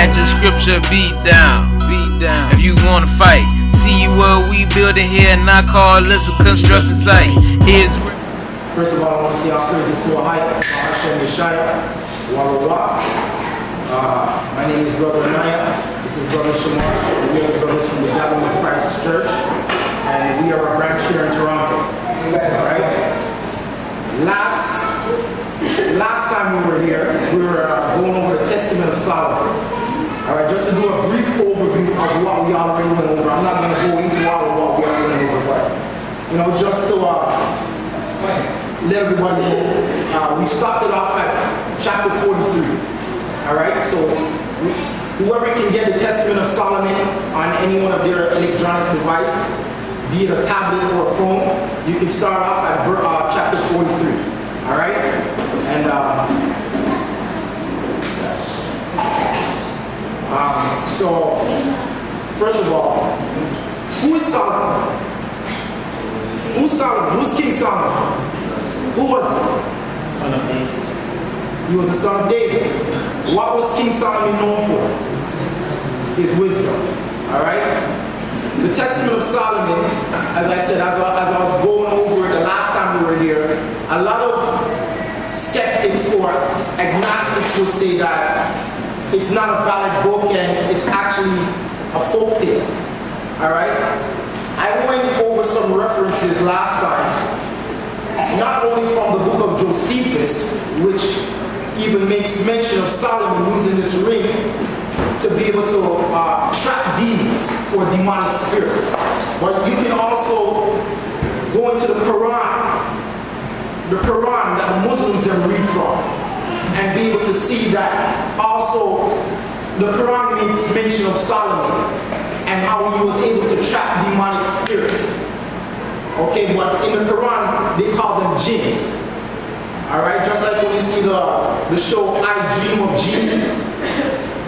Write the scripture, beat down. If you wanna fight, see what we building here, not call this a construction site. First of all, I want to say our praises to our height, Hashem Yeshaya, Wara. My name is Brother Anaya. This is Brother Shamar. We are the brothers from the Gathering of Christ Church, and we are a branch here in Toronto. Alright? Last time we were here, we were going over the Testament of Solomon. Alright, just to do a brief overview of what we already went over. I'm not going to go into all of what we already went over, but just to let everybody know, we started off at chapter 43. Alright, so whoever can get the Testament of Solomon on any one of their electronic device, be it a tablet or a phone, you can start off at chapter 43. Alright? And so first of all, who is Solomon? Who's Solomon? Who's King Solomon? Who was he? Son of David. He was the son of David. What was King Solomon known for? His wisdom. Alright? The Testament of Solomon, as I said, as I was going over it the last time we were here, a lot of skeptics or agnostics will say that it's not a valid book and it's actually a folk tale. Alright? I went over some references last time, not only from the book of Josephus, which even makes mention of Solomon using this ring to be able to trap demons or demonic spirits, but you can also go into the Quran that the Muslims then read from, and be able to see that also the Quran makes mention of Solomon and how he was able to trap demonic spirits. Okay, but in the Quran, they call them jinns. Alright, just like when you see the show I Dream of Jinn.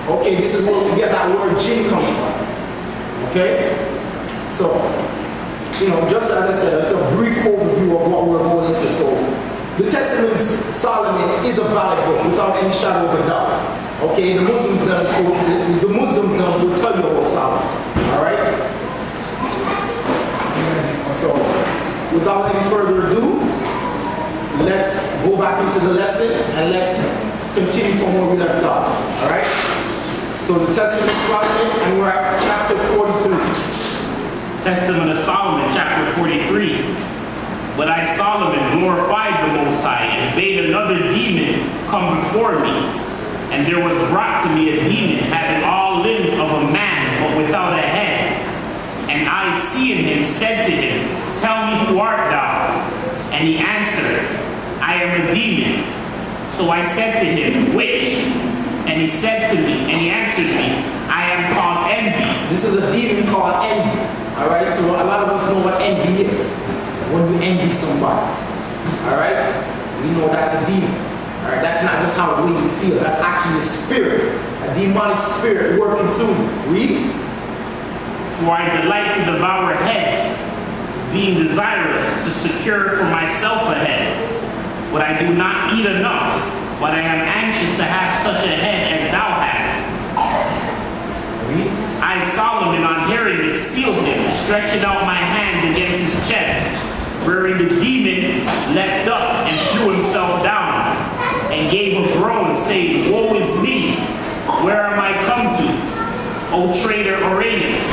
Okay, this is where we get that word jinn comes from. Okay? So, just as I said, it's a brief overview of what we're going into. So, the Testament of Solomon is a valid book without any shadow of a doubt. Okay, the Muslims will tell you about Solomon. Alright? So, without any further ado, let's go back into the lesson and let's continue from where we left off. Alright? So the Testament of Solomon, and we're at chapter 43. Testament of Solomon, chapter 43. But I, Solomon, glorified the Most High and bade another demon come before me. And there was brought to me a demon having all limbs of a man, but without a head. And I, seeing him, said to him, Tell me, who art thou? And he answered, I am a demon. So I said to him, Which? And he said to me, and he answered me, I am called envy. This is a demon called envy. Alright, so a lot of us know what envy is. When we envy somebody. Alright? We know that's a demon. Alright, that's not just how the way you feel. That's actually a spirit. A demonic spirit working through you. Read. For I delight to devour heads, being desirous to secure for myself a head. But I do not eat enough, but I am anxious to have such a head as thou hast. I, Solomon, on hearing this, sealed him, stretching out my hand against his chest, wherein the demon leapt up and threw himself down, and gave a groan, saying, Woe is me! Where am I come to? O traitor Uranus,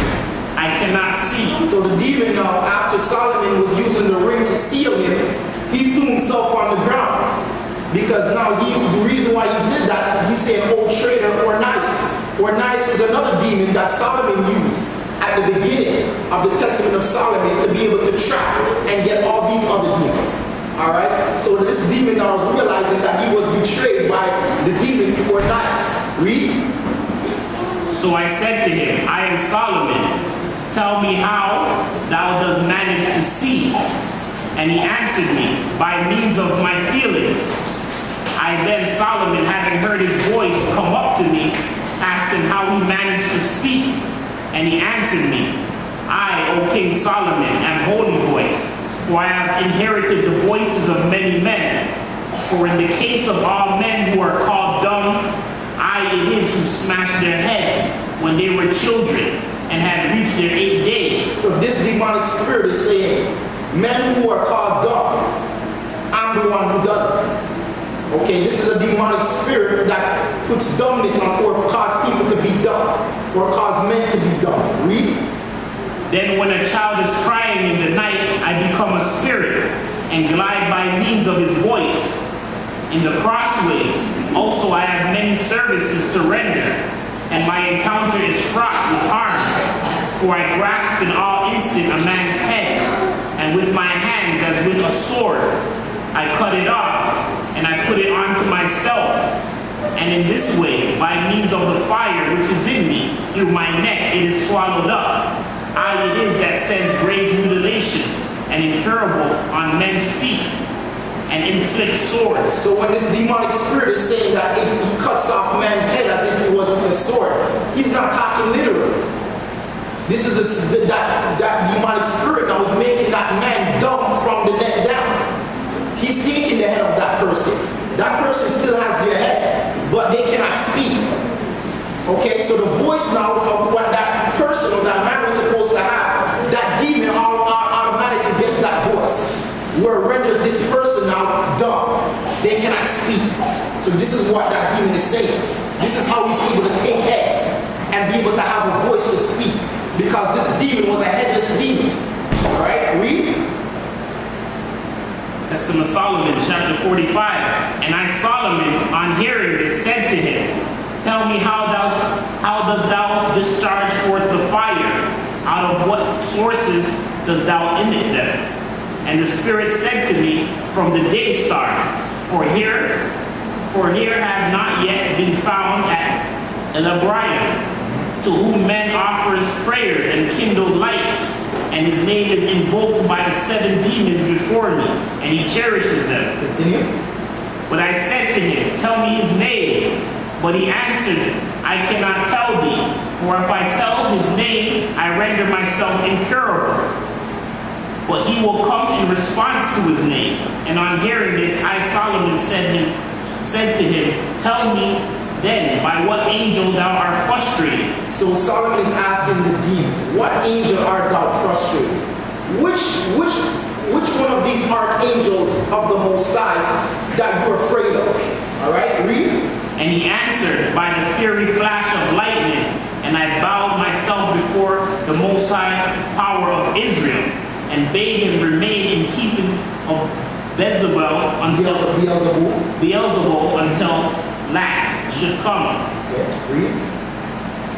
I cannot see. So the demon now, after Solomon was using the ring to seal him, he threw himself on the ground. Because now the reason why he did that, he said, O traitor Uranus. Uranus was another demon that Solomon used at the beginning of the Testament of Solomon to be able to trap and get all these other demons. Alright? So this demon now was realizing that he was betrayed by the demon Uranus. Read. So I said to him, I am Solomon. Tell me how thou dost manage to see. And he answered me, by means of my feelings. I then, Solomon, having heard his voice come up to me, asked him how he managed to speak. And he answered me, I, O King Solomon, am holy voice, for I have inherited the voices of many men. For in the case of all men who are called dumb, I I it is who smashed their heads when they were children and had reached their 8th day. So this demonic spirit is saying, men who are called dumb, I'm the one who does it. Okay, this is a demonic spirit that puts dumbness on or cause people to be dumb or cause men to be dumb. Read. Then when a child is crying in the night, I become a spirit and glide by means of his voice. In the crossways, also I have many services to render, and my encounter is fraught with harm. For I grasp in all instant a man's head, and with my hands as with a sword, I cut it off, and I put it onto myself. And in this way, by means of the fire which is in me, through my neck it is swallowed up. I it is that sends grave mutilations and incurable on men's feet, and inflicts sores. So when this demonic spirit is saying that he cuts off man's head as if it was with a sword, he's not talking literally. This is that demonic spirit that was making that man dumb from the neck down. He's taking the head of that person. That person still has their head, but they cannot speak. Okay, so the voice now of what that person or that man was supposed to have, that demon automatically gets that voice, where it renders this person now dumb. They cannot speak. So this is what that demon is saying. This is how he's able to take heads and be able to have a voice to speak, because this demon was a headless demon. All right, read. Testament of Solomon, chapter 45. And I, Solomon, on hearing this, said to him, tell me how dost thou discharge forth the fire? Out of what sources dost thou emit them? And the Spirit said to me, from the day star. For here have not yet been found at Elabrium, to whom men offers prayers and kindles lights, and his name is invoked by the 7 demons before me, and he cherishes them. Continue. But I said to him, tell me his name. But he answered, I cannot tell thee, for if I tell his name, I render myself incurable. But he will come in response to his name. And on hearing this, I, Solomon, said to him, tell me then by what angel thou art frustrated. So Solomon is asking the demon, what angel art thou frustrated? Which one of these archangels of the Most High that you're afraid of? All right, read. And he answered, by the fiery flash of lightning, and I bowed myself before the Most High power of Israel, and bade him remain in keeping of Beelzebul until last should come. Okay, read.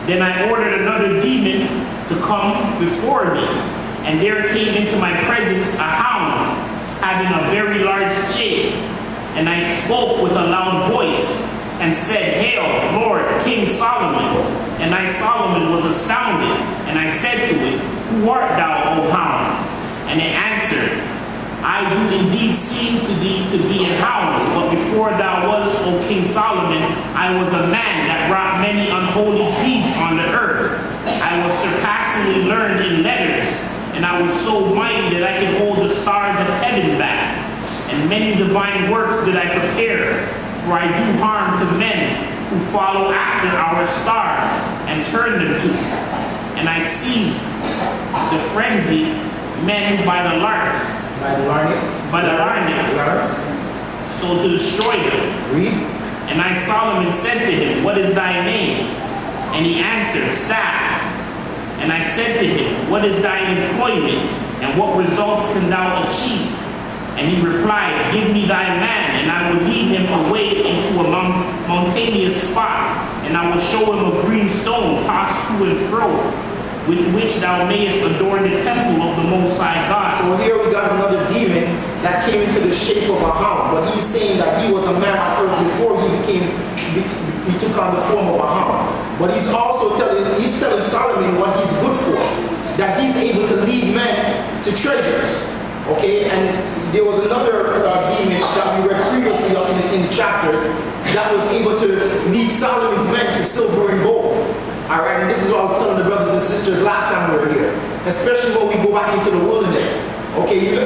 Then I ordered another demon to come before me, and there came into my presence a hound, having a very large shape, and I spoke with a loud voice, and said, hail, Lord, King Solomon. And I, Solomon, was astounded, and I said to it, who art thou, O hound? And it answered, I do indeed seem to thee to be a hound, but before thou was, O King Solomon, I was a man that wrought many unholy deeds on the earth. I was surpassingly learned in letters, and I was so mighty that I could hold the stars of heaven back. And many divine works did I prepare, for I do harm to men who follow after our star and turn them to. And I seize the frenzied men by the larynx. So to destroy them. Read. And I, Solomon, said to him, what is thy name? And he answered, Staff. And I said to him, what is thy employment? And what results can thou achieve? And he replied, give me thy man, and I will lead him away into a mountainous spot, and I will show him a green stone tossed to and fro, with which thou mayest adorn the temple of the Most High God. So here we got another demon that came into the shape of a hound, but he's saying that he was a man on earth before he took on the form of a hound. But he's also telling Solomon what he's good for, that he's able to lead men to treasures. Okay, and there was another demon that we read previously up in the chapters that was able to lead Solomon's men to silver and gold. All right, and this is what I was telling the brothers and sisters last time we were here, especially when we go back into the wilderness. Okay,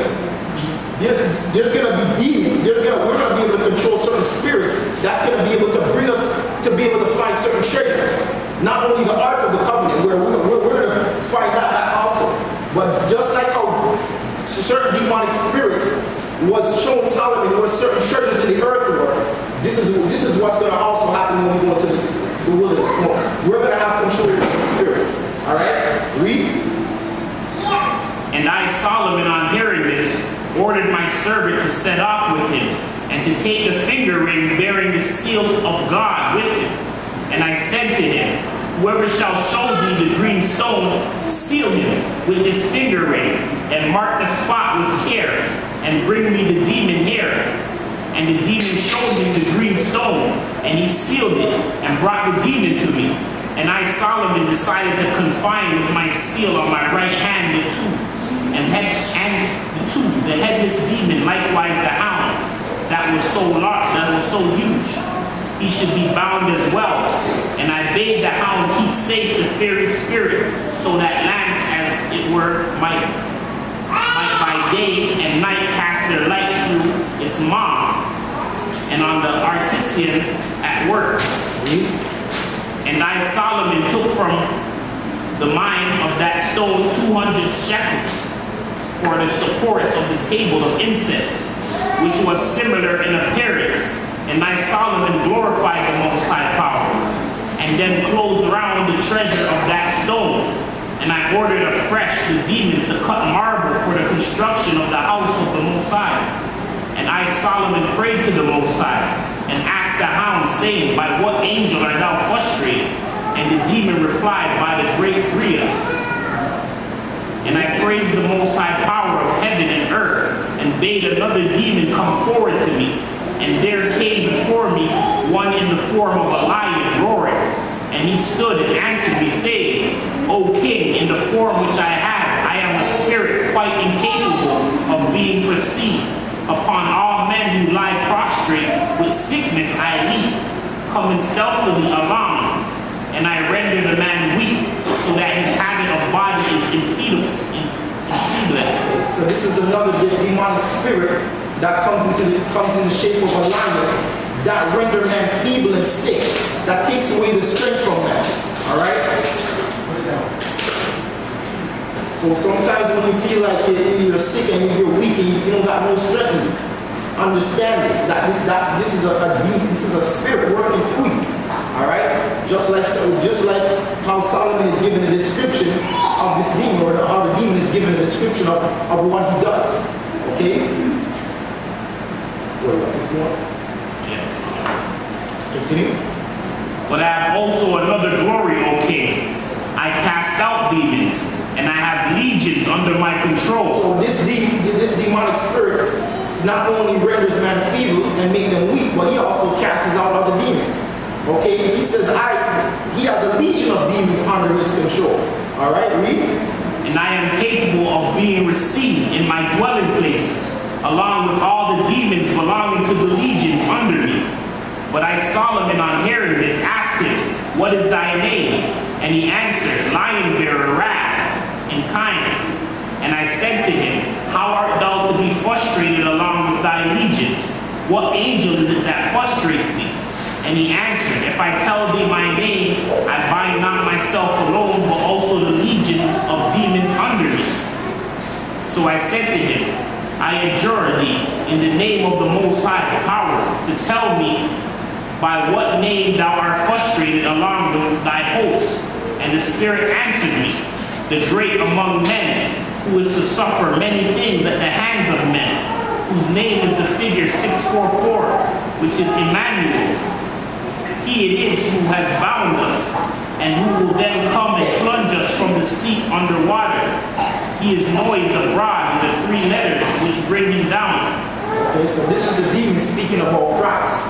there's going to be demons. We're going to be able to control certain spirits that's going to be able to bring us to be able to find certain treasures. Not only the Ark of the Covenant, where we're going to find that also, but just like how certain demonic spirits was shown Solomon where certain treasures in the earth were, this is what's going to also happen when we go to the wilderness. We're going to have control of the spirits. All right? Read. And I, Solomon, on hearing this, ordered my servant to set off with him, and to take the finger ring bearing the seal of God with him. And I said to him, whoever shall show thee the green stone, seal him with this finger ring, and mark the spot with care, and bring me the demon here. And the demon showed me the green stone, and he sealed it, and brought the demon to me. And I, Solomon, decided to confine with my seal on my right hand the headless demon, likewise the hound, that was so large, that was so huge. He should be bound as well. And I bade the hound keep safe the fairy spirit, so that lamps, as it were, might by day and night cast their light through its maw, and on the artisans at work. And I, Solomon, took from the mine of that stone 200 shekels for the supports of the table of incense, which was similar in appearance. And I, Solomon, glorified the Most High Power, and then closed round the treasure of that stone. And I ordered afresh the demons to cut marble for the construction of the house of the Most High. And I, Solomon, prayed to the Most High, and asked the hound, saying, by what angel art thou frustrated? And the demon replied, by the great Brias. And I praised the Most High Power of heaven and earth, and bade another demon come forward to me. And there came before me one in the form of a lion roaring. And he stood and answered me, saying, O king, in the form which I have, I am a spirit quite incapable of being perceived. Upon all men who lie prostrate with sickness I leap, coming stealthily along, and I render the man weak, so that his habit of body is enfeebled. So this is another demonic spirit that comes in the shape of a lion, that render man feeble and sick, that takes away the strength from man. All right. So sometimes when you feel like you're sick and you're weak and you don't got no strength, understand this. This is a spirit working through you. All right. Just like how Solomon is given a description of this demon, or how the demon is given a description of what he does. Okay. What about 51? Yeah. Continue. But I have also another glory, O king. I cast out demons, and I have legions under my control. So this demonic spirit not only renders man feeble and make them weak, but he also casts out other demons. Okay, he says he has a legion of demons under his control. All right, read. And I am capable of being received in my dwelling places, along with all the demons belonging to the legions under me. But I, Solomon, on hearing this, asked him, what is thy name? And he answered, Lion Bearer, Wrath, and Kind. And I said to him, how art thou to be frustrated along with thy legions? What angel is it that frustrates thee? And he answered, if I tell thee my name, I bind not myself alone, but also the legions of demons under me. So I said to him, I adjure thee in the name of the Most High Power to tell me by what name thou art frustrated along with thy hosts. And the Spirit answered me, the great among men, who is to suffer many things at the hands of men, whose name is the figure 644, which is Emmanuel. He it is who has bound us, and who will then come and plunge us from the sea underwater. He is noised abroad with the 3 letters which bring him down. Okay, so this is the demon speaking about Christ.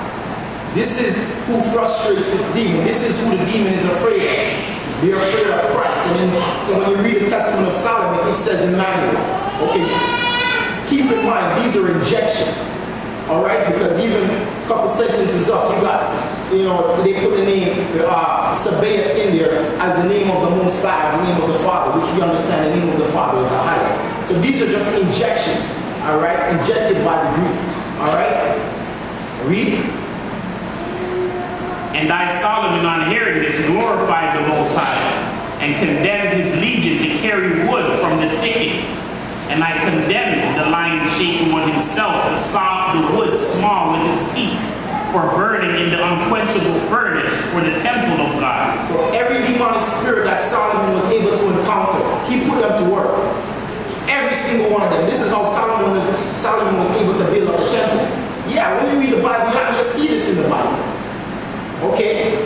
This is who frustrates this demon. This is who the demon is afraid of. They're afraid of Christ. And then when you read the Testament of Solomon, it says Emmanuel. Okay, keep in mind, these are injections. All right, because even a couple sentences up, you got, they put the name Sabaoth in there as the name of the Most High, as the name of the Father, which we understand the name of the Father is a higher. So these are just injections, all right, injected by the Greek. All right, read. And I, Solomon, on hearing this, glorified the Most High, and condemned his legion to carry wood from the thicket. And I condemned the lion shaking one himself to saw the wood small with his teeth, for burning in the unquenchable furnace for the temple of God. So every demonic spirit that Solomon was able to encounter, he put them to work. Every single one of them. This is how Solomon was able to build up the temple. Yeah, when you read the Bible, you're not going to see this in the Bible. Okay?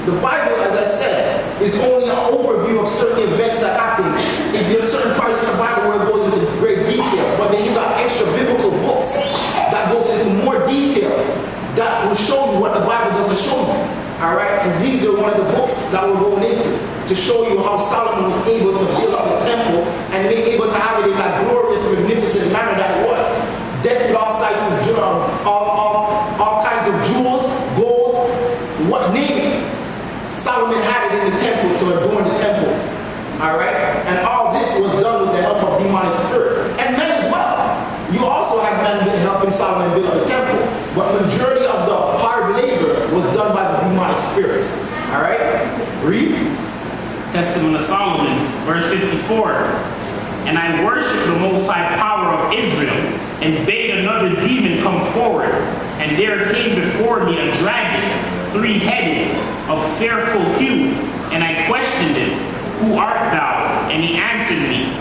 The Bible, as I said, is only an overview of certain events that happens. There's certain parts of the Bible where it goes into great detail, but then you got extra biblical books that goes into more detail that will show you what the Bible doesn't show you. Alright? And these are one of the books that we're going into to show you how Solomon was able to build up the temple and be able to have it in that glorious, magnificent manner that it was. Decked with all sides of all kinds of jewels, gold, what name it. Solomon had it in the temple to adorn the temple. Alright? And all this was done with the help of demonic spirits. And men as well. You also have men helping Solomon build up the temple. But the majority of the hard labor was done by the demonic spirits. Alright? Read. Testament of Solomon, verse 54. And I worshiped the Most High power of Israel, and bade another demon come forward. And there came before me a dragon, three-headed, of fearful hue. And I questioned him, Who art thou? And he answered me,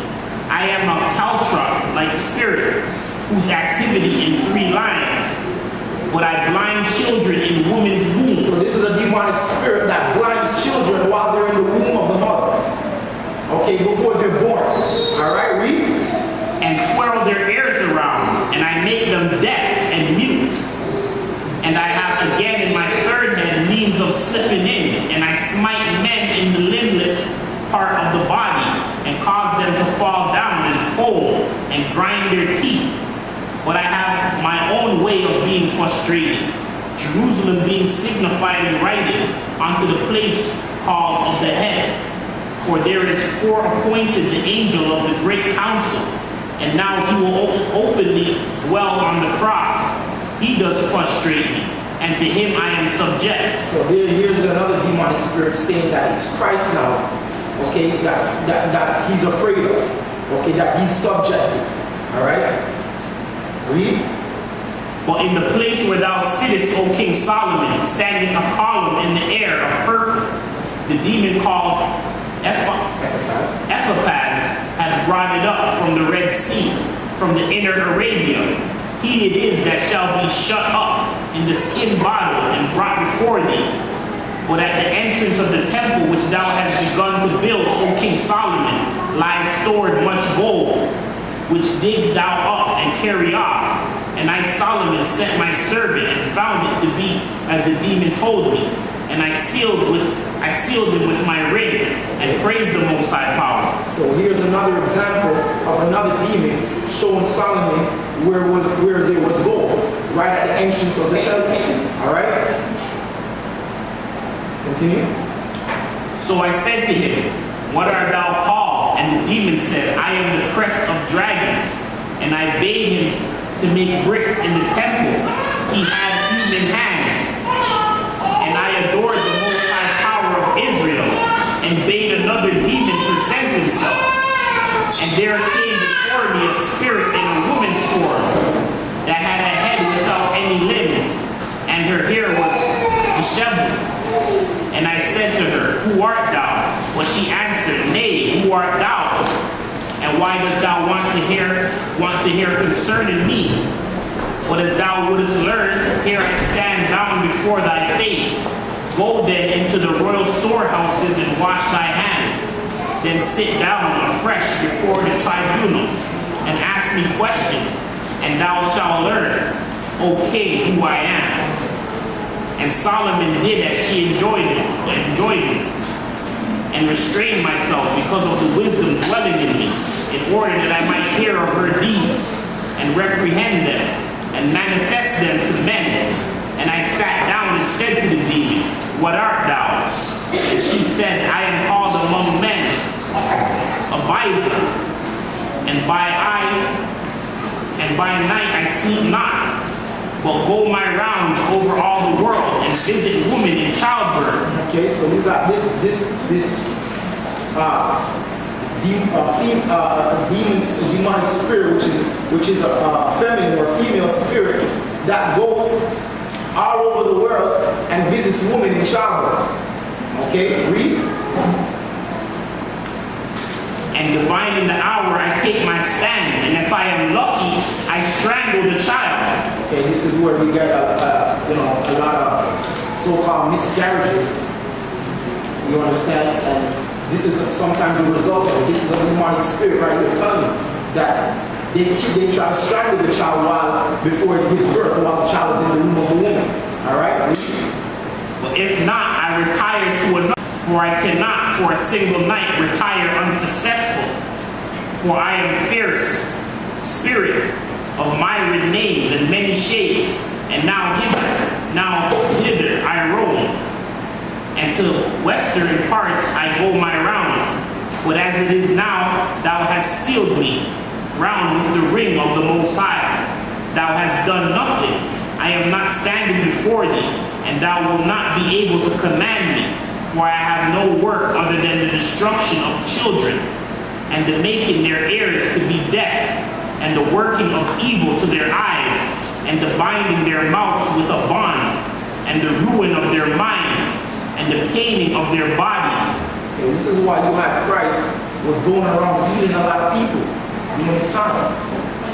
I am a caltra, like spirit, whose activity in three lines. But I blind children in women's wombs. So this is a demonic spirit that blinds children while they're in the womb of the mother. Okay, before they're born. Alright, read. And swirl their ears around, and I make them deaf and mute. And I have again in my third head means of slipping in, and I smite men in the limbless part of the body, and cause them to fall down and fold, and grind their teeth. But I have my own way of being frustrated, Jerusalem being signified in writing unto the place called of the head. For there is foreappointed the angel of the great council, and now he will openly dwell on the cross. He does frustrate me, and to him I am subject. So here's another demonic spirit saying that it's Christ now, okay, that he's afraid of, okay, that he's subject to. Alright? Read. But in the place where thou sittest, O King Solomon, standing a column in the air of purple, the demon called Ephipaz had brought it up from the Red Sea, from the inner Arabia. He it is that shall be shut up in the skin bottle and brought before thee. But at the entrance of the temple which thou hast begun to build, O King Solomon, lies stored much gold, which dig thou up and carry off. And I, Solomon, sent my servant and found it to be as the demon told me. And I sealed him with my ring and praised the Most High power. So here's another example of another demon showing Solomon where there was gold, right at the entrance of the temple. Alright? Continue. So I said to him, What art thou called? And the demon said, I am the crest of dragons. And I bade him to make bricks in the temple. He had human hands. And I adored the Most High power of Israel, and bade another demon present himself. And there came before me a spirit in a woman's form, that had a head without any limbs, and her hair was disheveled. And I said to her, Who art thou? Well, she answered, Nay, who art thou? And why dost thou want to hear concerning me? But as thou wouldest learn, here I stand down before thy face. Go then into the royal storehouses and wash thy hands. Then sit down afresh before the tribunal and ask me questions, and thou shalt learn, O king, who I am. And Solomon did as she enjoined him, and restrained myself because of the wisdom dwelling in me, in order that I might hear of her deeds, and reprehend them, and manifest them to men. And I sat down and said to the demon, What art thou? And she said, I am called among men Abijah, and by night I sleep not. but go my rounds over all the world and visit women in childbirth. Okay, so you got this demonic spirit, which is a feminine or female spirit that goes all over the world and visits women in childbirth. Okay, read. And divining the hour, I take my stand, and if I am lucky, I strangle the child. Okay, this is where we get a lot of so-called miscarriages. You understand? And this is sometimes a result of it. This is a demonic spirit right here telling you that they try to strangle the child before it gives birth, while the child is in the womb of a woman. All right? But if not, I retire to another. For I cannot for a single night retire unsuccessful. For I am fierce, spirit of myriad names and many shapes, and now hither I roam. And to western parts I go my rounds. But as it is now, thou hast sealed me round with the ring of the Most High. Thou hast done nothing. I am not standing before thee, and thou wilt not be able to command me. For I have no work other than the destruction of children, and the making their ears to be deaf, and the working of evil to their eyes, and the binding their mouths with a bond, and the ruin of their minds, and the paining of their bodies. Okay, this is why you had Christ was going around healing a lot of people during his time.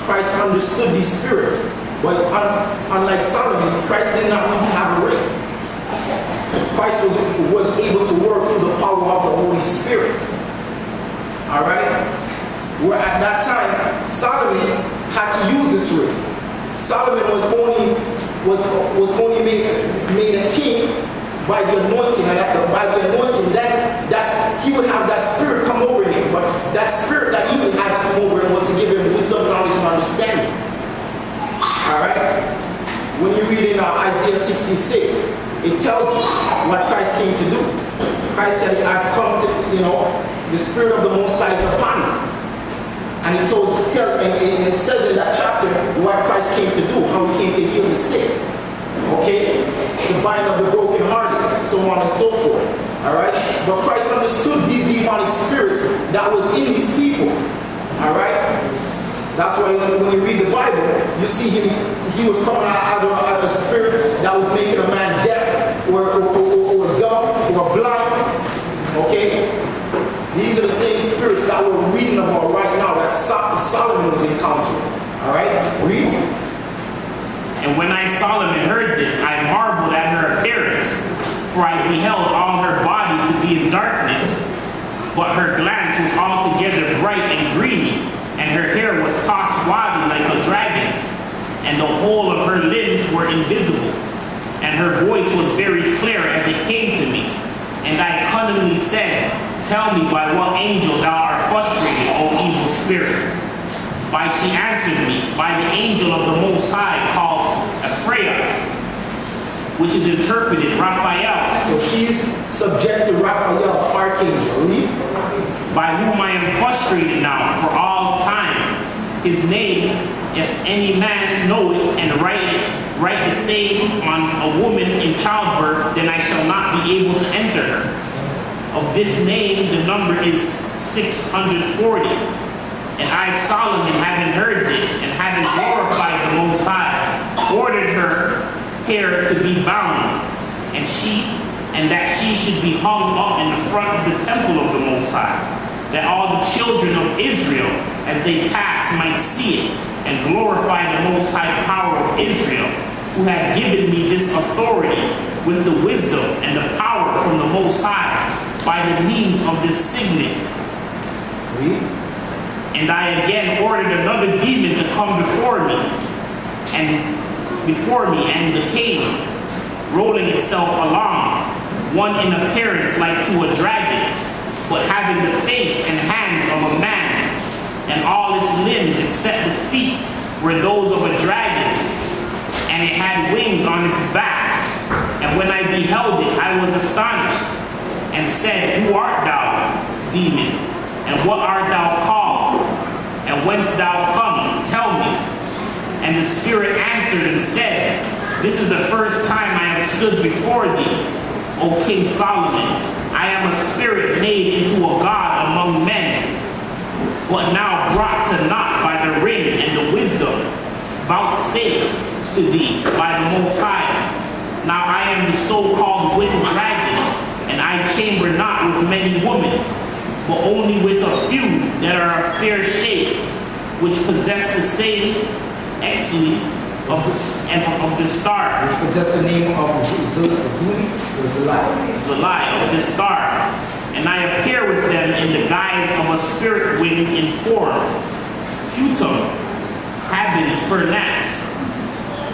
Christ understood these spirits, but unlike Solomon, Christ did not need to have a ring. Christ was able to work through the power of the Holy Spirit. All right? Where at that time, Solomon had to use this ring. Solomon was only made a king by the anointing, and by the anointing, that he would have that spirit come over him. But that spirit that he would have to come over him was to give him wisdom, knowledge, and understanding. All right? When you read in Isaiah 66, it tells you what Christ came to do. Christ said, I've come to, the Spirit of the Most High is upon me. And it says in that chapter what Christ came to do, how he came to heal the sick, okay? To bind up the brokenhearted, so on and so forth, all right? But Christ understood these demonic spirits that was in these people, all right? That's why when you read the Bible, you see he was coming out of a spirit that was making a man deaf or dumb or blind. Okay? These are the same spirits that we're reading about right now that Solomon was encountering. Alright? Read. And when Solomon heard this, I marveled at her appearance, for I beheld all her body to be in darkness, but her glance was altogether bright and greeny, and her hair was tossed wildly like a dragon's, and the whole of her limbs were invisible, and her voice was very clear as it came to me. And I cunningly said, Tell me by what angel thou art frustrated, O evil spirit. By she answered me, by the angel of the Most High called Ephraim, which is interpreted Raphael. So she's subject to Raphael, archangel. Read. By whom I am frustrated now for all time. His name, if any man know it and write the same on a woman in childbirth, then I shall not be able to enter her. Of this name, the number is 640. And I, Solomon, having heard this, and having glorified the Most High, ordered her hair to be bound, and that she should be hung up in the front of the temple of the Most High, that all the children of Israel, as they pass, might see it, and glorify the Most High power of Israel, who had given me this authority with the wisdom and the power from the Most High, by the means of this signet. And I again ordered another demon to come before me, and the came, rolling itself along, one in appearance like to a dragon, but having the face and hands of a man, and all its limbs except the feet were those of a dragon, and it had wings on its back. And when I beheld it, I was astonished, and said, Who art thou, demon? And what art thou called? And whence thou come? Tell me. And the Spirit answered and said, This is the first time I have stood before thee, O King Solomon. I am a spirit made into a god among men, but now brought to naught by the ring and the wisdom vouchsafed to thee by the Most High. Now I am the so-called wind dragon, and I chamber not with many women, but only with a few that are of fair shape, which possess the same excellence of the star. Which possess the name of Zuli or Zulai. Zulai of the star. And I appear with them in the guise of a spirit wing in form. Futum habens per nats,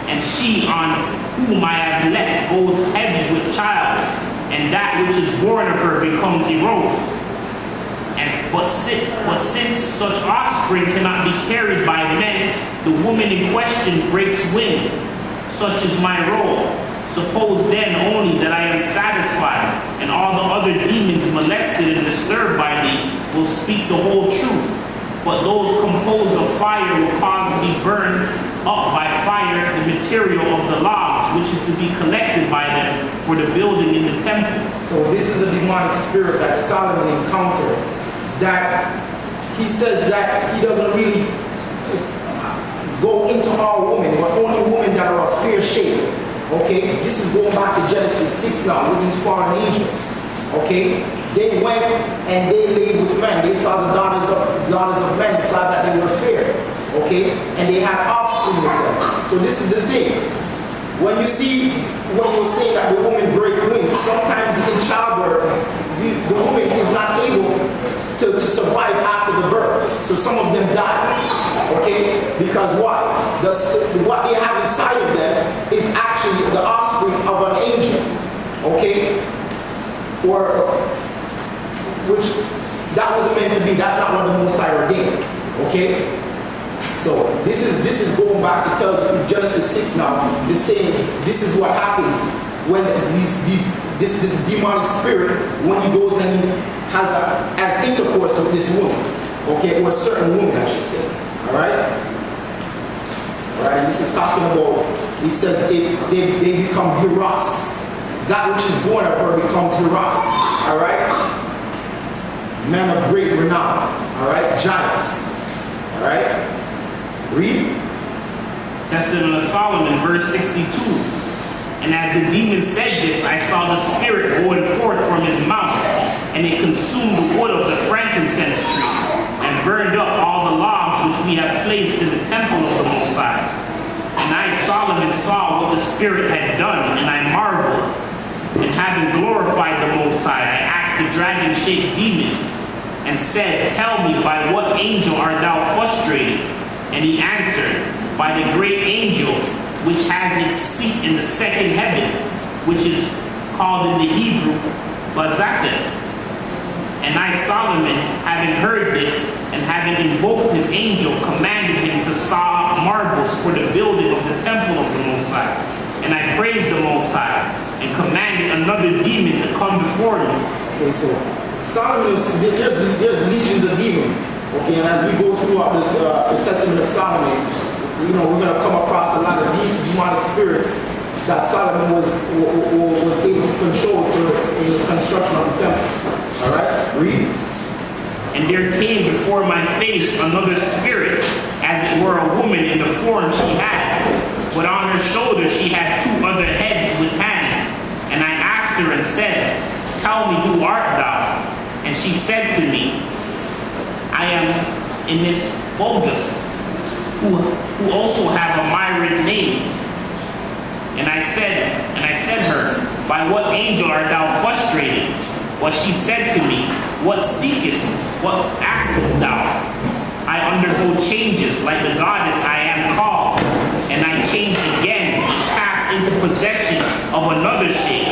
and she on whom I have let goes heavy with child, and that which is born of her becomes erode. But since such offspring cannot be carried by men, the woman in question breaks wind. Such is my role. Suppose then only that I am satisfied, and all the other demons molested and disturbed by thee will speak the whole truth. But those composed of fire will cause to be burned up by fire the material of the logs, which is to be collected by them for the building in the temple. So this is a demonic spirit that Solomon encountered, that he says that he doesn't really go into all women, but only women that are of fair shape. Okay, this is going back to Genesis 6 now, with these fallen angels. Okay, they went and they laid with men. They saw the daughters of men, saw that they were fair. Okay, and they had offspring with them. So this is the thing. When you see, when you say that the woman break wings, sometimes in childbirth, the woman is not able to survive after the birth. So some of them die. Okay, because what they have inside of them is actually the offspring of an angel. Okay, or which that wasn't meant to be. That's not what the Most High ordained. Okay. So this is going back to tell Genesis 6 now, to say this is what happens when this demonic spirit, when he goes and he has intercourse with this woman, okay, or a certain woman, I should say. Alright, and this is talking about, it says they become Heros. That which is born of her becomes Heros. Alright, men of great renown. Alright, giants. Alright. Read. Testament of Solomon, verse 62. And as the demon said this, I saw the spirit going forth from his mouth, and it consumed the wood of the frankincense tree, and burned up all the logs which we have placed in the temple of the Most High. And I, Solomon, saw what the spirit had done, and I marveled. And having glorified the Most High, I asked the dragon-shaped demon, and said, Tell me, by what angel art thou frustrated? And he answered, by the great angel, which has its seat in the second heaven, which is called in the Hebrew, Bazaketh. And I, Solomon, having heard this, and having invoked his angel, commanded him to saw marbles for the building of the temple of the Most High. And I praised the Most High, and commanded another demon to come before me. Okay, so Solomon, there's legions of demons. Okay, and as we go throughout the Testament of Solomon, we're going to come across a lot of demonic spirits that Solomon was able to control in the construction of the temple. All right, read. And there came before my face another spirit, as it were a woman in the form she had, but on her shoulder she had two other heads with hands. And I asked her and said, Tell me, who art thou? And she said to me, I am Innis Bogus, who also have Amyrite names. And I said her, By what angel art thou frustrated? But she said to me, What seekest? What askest thou? I undergo changes like the goddess I am called, and I change again, pass into possession of another shape,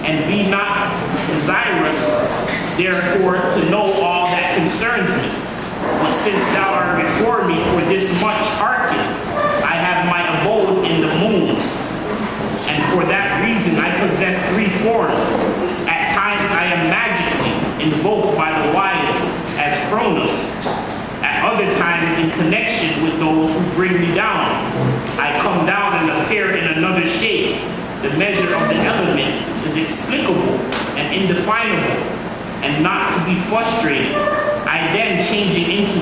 and be not desirous therefore to know all that concerns me. But since thou art before me for this much, hearken, I have my abode in the moon. And for that reason I possess three forms. At times I am magically invoked by the wise as Cronus. At other times in connection with those who bring me down. I come down and appear in another shape. The measure of the element is explicable and indefinable and not to be frustrated. I then, changing into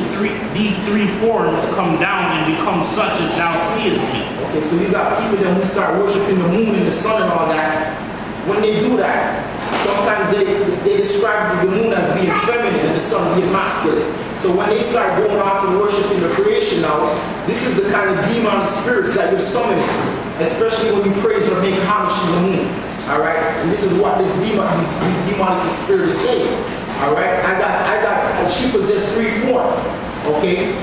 these three forms, come down and become such as thou seest me. Okay, so you got people that who start worshiping the moon and the sun and all that. When they do that, sometimes they describe the moon as being feminine and the sun being masculine. So when they start going off and worshiping the creation now, this is the kind of demonic spirits that you're summoning, especially when you praise or make homage to the moon. All right, and this is what this demonic spirit is saying. All right, she possessed three forms. Okay,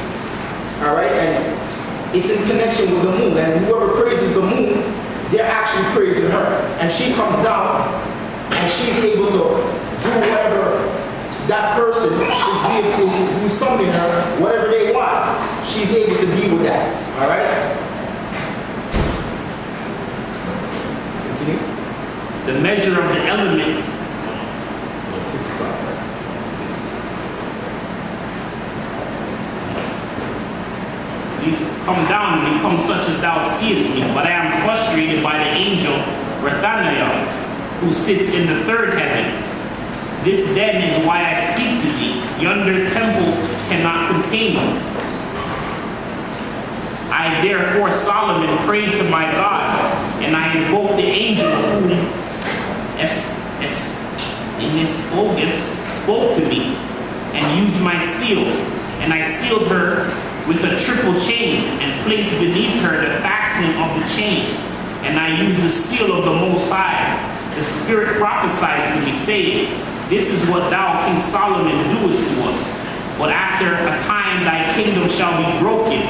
all right, and it's in connection with the moon, and whoever praises the moon, they're actually praising her, and she comes down and she's able to do whatever that person is being who's summoning her, whatever they want, she's able to deal with that. All right, continue. The measure of the element 65. You come down and become such as thou seest me, but I am frustrated by the angel Rathaniah, who sits in the third heaven. This then is why I speak to thee. Yonder temple cannot contain me. I therefore, Solomon, prayed to my God, and I invoked the angel whom spoke to me, and used my seal, and I sealed her with a triple chain, and placed beneath her the fastening of the chain. And I used the seal of the Most High. The Spirit prophesies to me, saying, This is what thou, King Solomon, doest to us. But after a time thy kingdom shall be broken,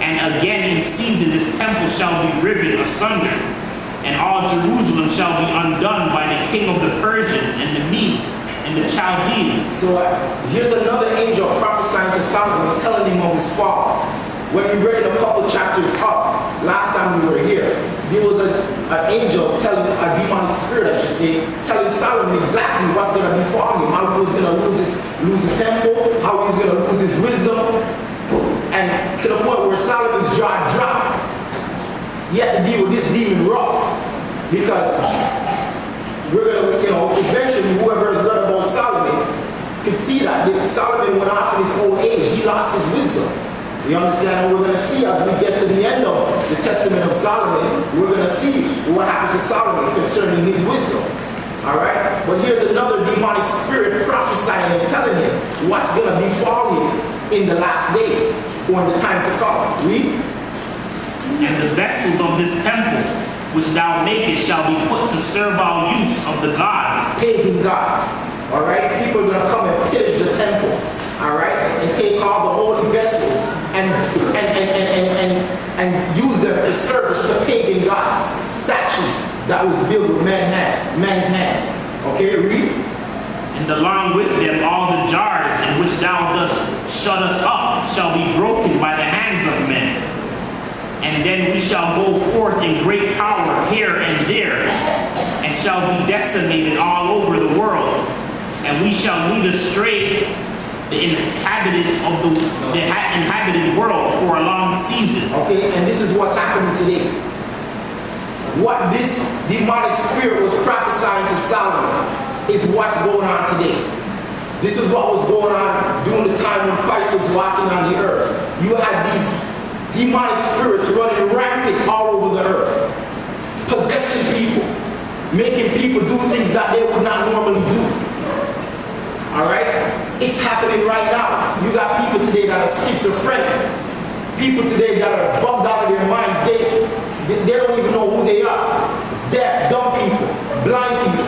and again in season this temple shall be riven asunder, and all Jerusalem shall be undone by the king of the Persians and the Medes and the Chaldeans. So here's another angel prophesying to Solomon, telling him of his fall. When we read in a couple chapters up, last time we were here, there was an angel telling, a demonic spirit I should say, telling Solomon exactly what's going to befall him, how he was going to lose the temple, how he was going to lose his wisdom, and to the point where Solomon's jaw dropped. He had to deal with this demon rough, because we're going to, eventually whoever has read about Solomon could see that Solomon went off in his old age. He lost his wisdom. You understand? And we're going to see as we get to the end of the Testament of Solomon, we're going to see what happened to Solomon concerning his wisdom. All right? But here's another demonic spirit prophesying and telling him what's going to befall him in the last days, or in the time to come. Read. And the vessels of this temple, which thou makest, shall be put to servile use of the gods. Pagan gods. All right? People are going to come and pillage the temple. All right? And take all the holy vessels and use them for service to pagan gods. Statues that was built with man's hands. Okay? Read. And along with them all the jars in which thou dost shut us up shall be broken by the hands of men. And then we shall go forth in great power here and there, and shall be decimated all over the world. And we shall lead astray the inhabited world for a long season. Okay, and this is what's happening today. What this demonic spirit was prophesying to Solomon is what's going on today. This is what was going on during the time when Christ was walking on the earth. You had these demonic spirits running rampant all over the earth, possessing people, making people do things that they would not normally do. All right? It's happening right now. You got people today that are schizophrenic. People today that are bugged out of their minds. They don't even know who they are. Deaf, dumb people, blind people.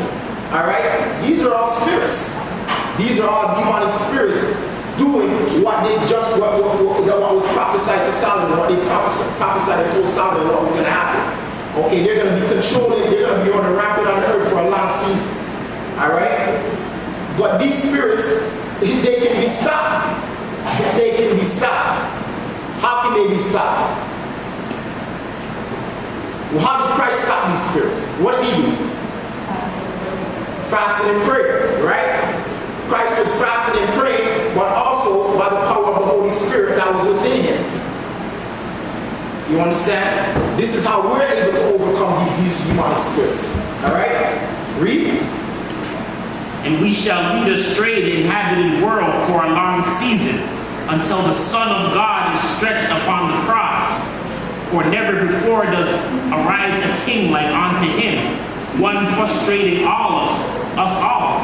All right? These are all spirits. These are all demonic spirits doing what was prophesied to Solomon, what they prophesied and told Solomon what was going to happen. Okay, they're going to be controlling, they're going to be running rampant on the earth for a long season. All right? But these spirits, they can be stopped. They can be stopped. How can they be stopped? Well, how did Christ stop these spirits? What did he do? Fasting and prayer, right? Christ was fasting and praying, but also by the power of the Holy Spirit that was within You understand? This is how we're able to overcome these demonic spirits. All right? Read. And we shall lead astray the inhabited world for a long season, until the Son of God is stretched upon the cross. For never before does arise a king like unto him, one frustrating us all,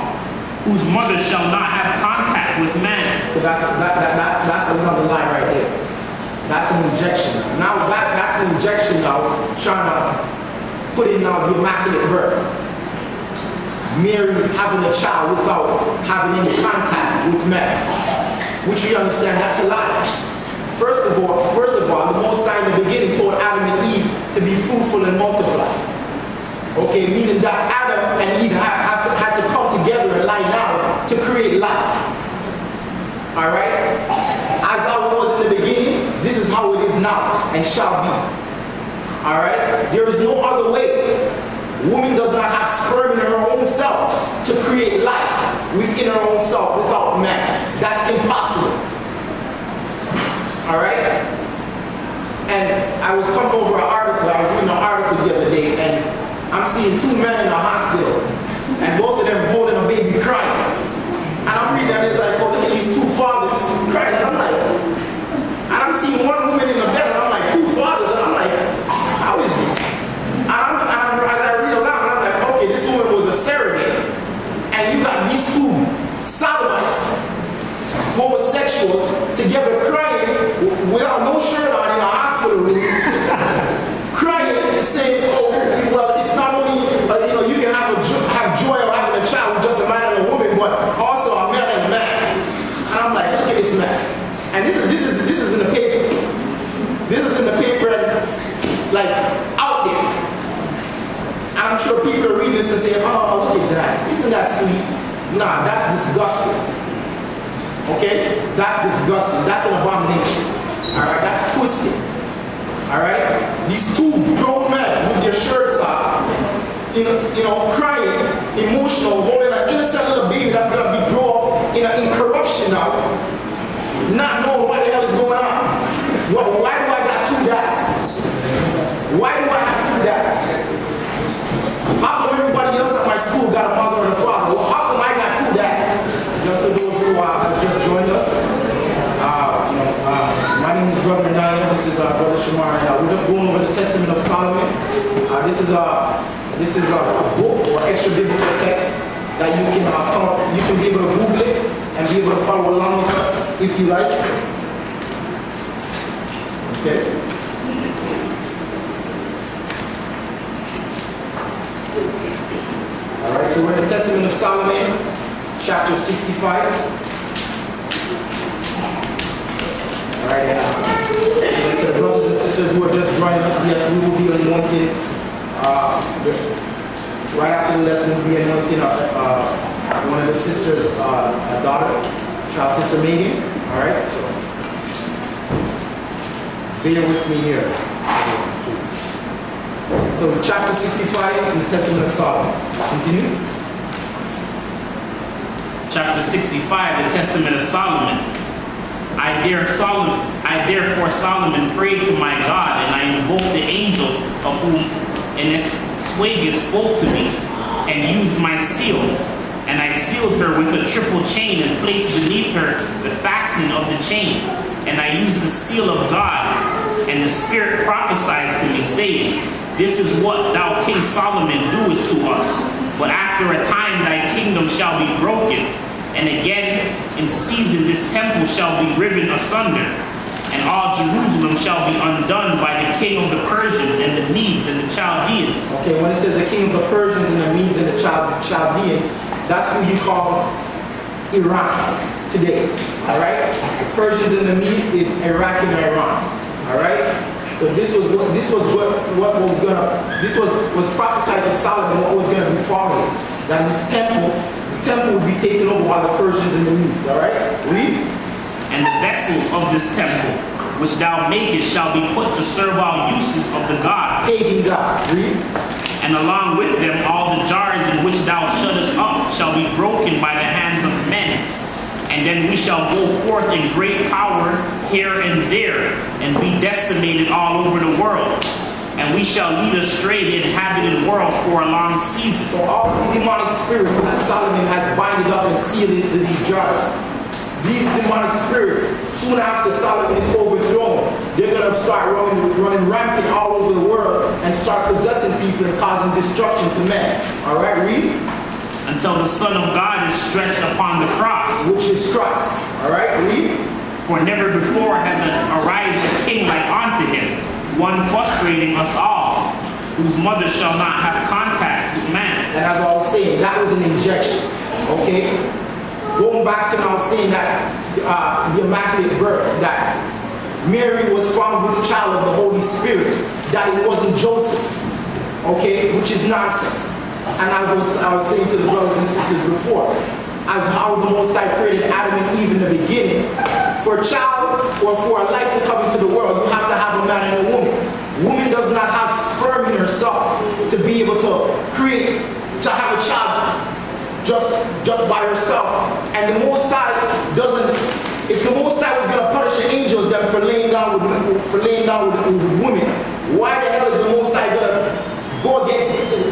whose mother shall not have contact with man. So that's another lie right there. That's an injection. Now that's an injection now, trying to put in now the immaculate birth. Mary having a child without having any contact with man, which we understand that's a lie. First of all, the Most High in the beginning told Adam and Eve to be fruitful and multiply. Okay, meaning that Adam and Eve had to come together and lie down to create life. All right? As how it was in the beginning, this is how it is now and shall be. All right? There is no other way. Woman does not have sperm in her own self to create life within her own self without man. That's impossible. All right? And I was coming over I was reading an article the other day, and I'm seeing two men in a hospital, and both of them holding a baby crying. And I'm reading that, it's like, oh, look at these two fathers crying, and I'm like, and I'm seeing one woman in the bed, and I'm like, two fathers, and I'm like, how is this? As I read aloud, I'm like, okay, this woman was a surrogate, and you got these two sodomites, homosexuals, together crying without no shirt on in a hospital room, crying and saying, oh, well, it's not only, you can have joy of having a child with just a man and a woman, but also a man and a man. And I'm like, look at this mess. And this is in the paper. This is in the paper, like, out there. And I'm sure people are reading this and saying, oh, look at that. Isn't that sweet? Nah, that's disgusting. Okay? That's disgusting. That's an abomination. Alright? That's twisted. Alright? These two grown men with their shirts off, crying, emotional, holding an innocent little baby that's going to be grown up in corruption now, not knowing what the hell is going on. Why do I got two dads? Why do I have two dads? How come everybody else at my school got a mother and a father? Well, how come I got two dads? Just for those who have just joined us, my name is Brother Naya. This is Brother Shamar, and we're just going over the Testament of Solomon. This is a book or extra biblical text that you can be able to Google it and be able to follow along with us if you like. Okay. All right. So we're in the Testament of Solomon, chapter 65. All right, so the brothers and sisters who are just joining us, yes, we will be anointed. Right after the lesson, we'll be anointing one of the sisters, a daughter, child sister Megan. All right, so bear with me here, please. So chapter 65 in the Testament of Solomon. Continue. Chapter 65, the Testament of Solomon. I therefore Solomon prayed to my God, and I invoked the angel of whom Essuagus spoke to me, and used my seal. And I sealed her with a triple chain, and placed beneath her the fastening of the chain. And I used the seal of God, and the Spirit prophesies to me, saying, This is what thou, King Solomon, doest to us. But after a time thy kingdom shall be broken, and again in season this temple shall be riven asunder, and all Jerusalem shall be undone by the king of the Persians and the Medes and the Chaldeans. Okay, when it says the king of the Persians and the Medes and the Chaldeans, that's who you call Iran today. All right? The Persians and the Medes is Iraq and Iran. All right? So this was prophesied to Solomon what was gonna befall him. That his temple would be taken over by the Persians and the Medes. All right? Read. And the vessels of this temple, which thou makest, shall be put to serve all uses of the gods. Pagan gods. Read. And along with them all the jars in which thou shuttest up shall be broken by the hands of men, And then we shall go forth in great power here and there, and be decimated all over the world. And we shall lead astray the inhabited world for a long season. So all the demonic spirits that Solomon has binded up and sealed into these jars, these demonic spirits, soon after Solomon is overthrown, they're going to start running rampant all over the world and start possessing people and causing destruction to men. All right, read. Until the Son of God is stretched upon the cross. Which is Christ. All right, read. For never before has arisen a king like unto him, one frustrating us all, whose mother shall not have contact with man. And as I was saying, that was an injection. Okay? Going back to now saying that the Immaculate Birth, that Mary was found with child of the Holy Spirit, that it wasn't Joseph. Okay? Which is nonsense. And as I was saying to the brothers and sisters before, as how the Most High created Adam and Eve in the beginning, for a child or for a life to come into the world, you have to have a man and a woman. Woman does not have sperm in herself to be able to create, to have a child just by herself. And the Most High doesn't. If the Most High was going to punish the angels then for laying down with women, why the hell is the Most High going to go against